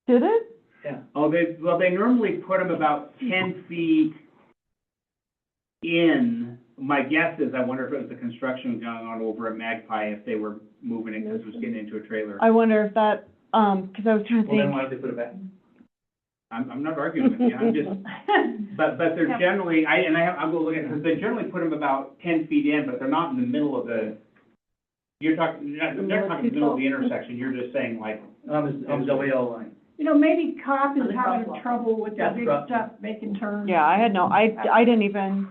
[SPEAKER 2] did it?
[SPEAKER 9] Yeah.
[SPEAKER 7] Oh, they normally put them about 10 feet in. My guess is, I wonder if it was the construction going on over at Magpie, if they were moving it because it was getting into a trailer.
[SPEAKER 2] I wonder if that, 'cause I was trying to
[SPEAKER 9] Well, then
[SPEAKER 2] think.
[SPEAKER 9] why don't they put it back?
[SPEAKER 7] I'm not arguing with you, I'm just, but they're generally, I'll go look at it, because they generally put them about 10 feet in, but they're not in the middle of the, they're talking in the middle of the intersection, you're just saying like,
[SPEAKER 9] On the double yellow line.
[SPEAKER 5] You know, maybe COP
[SPEAKER 8] On
[SPEAKER 5] is
[SPEAKER 8] the
[SPEAKER 5] having
[SPEAKER 8] crosswalk.
[SPEAKER 5] trouble with the
[SPEAKER 9] Yeah,
[SPEAKER 5] big
[SPEAKER 9] cross-
[SPEAKER 5] stuff making turns.
[SPEAKER 2] Yeah, I didn't even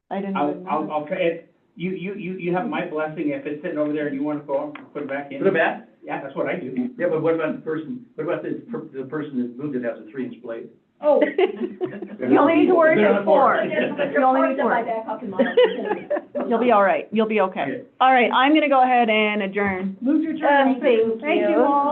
[SPEAKER 2] know.
[SPEAKER 7] I'll try it. You have my blessing, if it's sitting over there and you want to go and put it back in.
[SPEAKER 9] Put it back?
[SPEAKER 7] Yeah, that's what I do.
[SPEAKER 9] Yeah, but what about the person that moved it has a 3-inch blade?
[SPEAKER 5] Oh,
[SPEAKER 2] You only need to worry
[SPEAKER 9] They're on
[SPEAKER 2] about
[SPEAKER 9] the
[SPEAKER 2] 4.
[SPEAKER 9] board.
[SPEAKER 2] You only need to
[SPEAKER 8] My
[SPEAKER 2] worry.
[SPEAKER 8] back up in my.
[SPEAKER 2] You'll be all right. You'll be okay. All right, I'm gonna go ahead and adjourn.
[SPEAKER 5] move your turn.
[SPEAKER 3] Thank
[SPEAKER 5] Thank
[SPEAKER 3] you.
[SPEAKER 5] you all.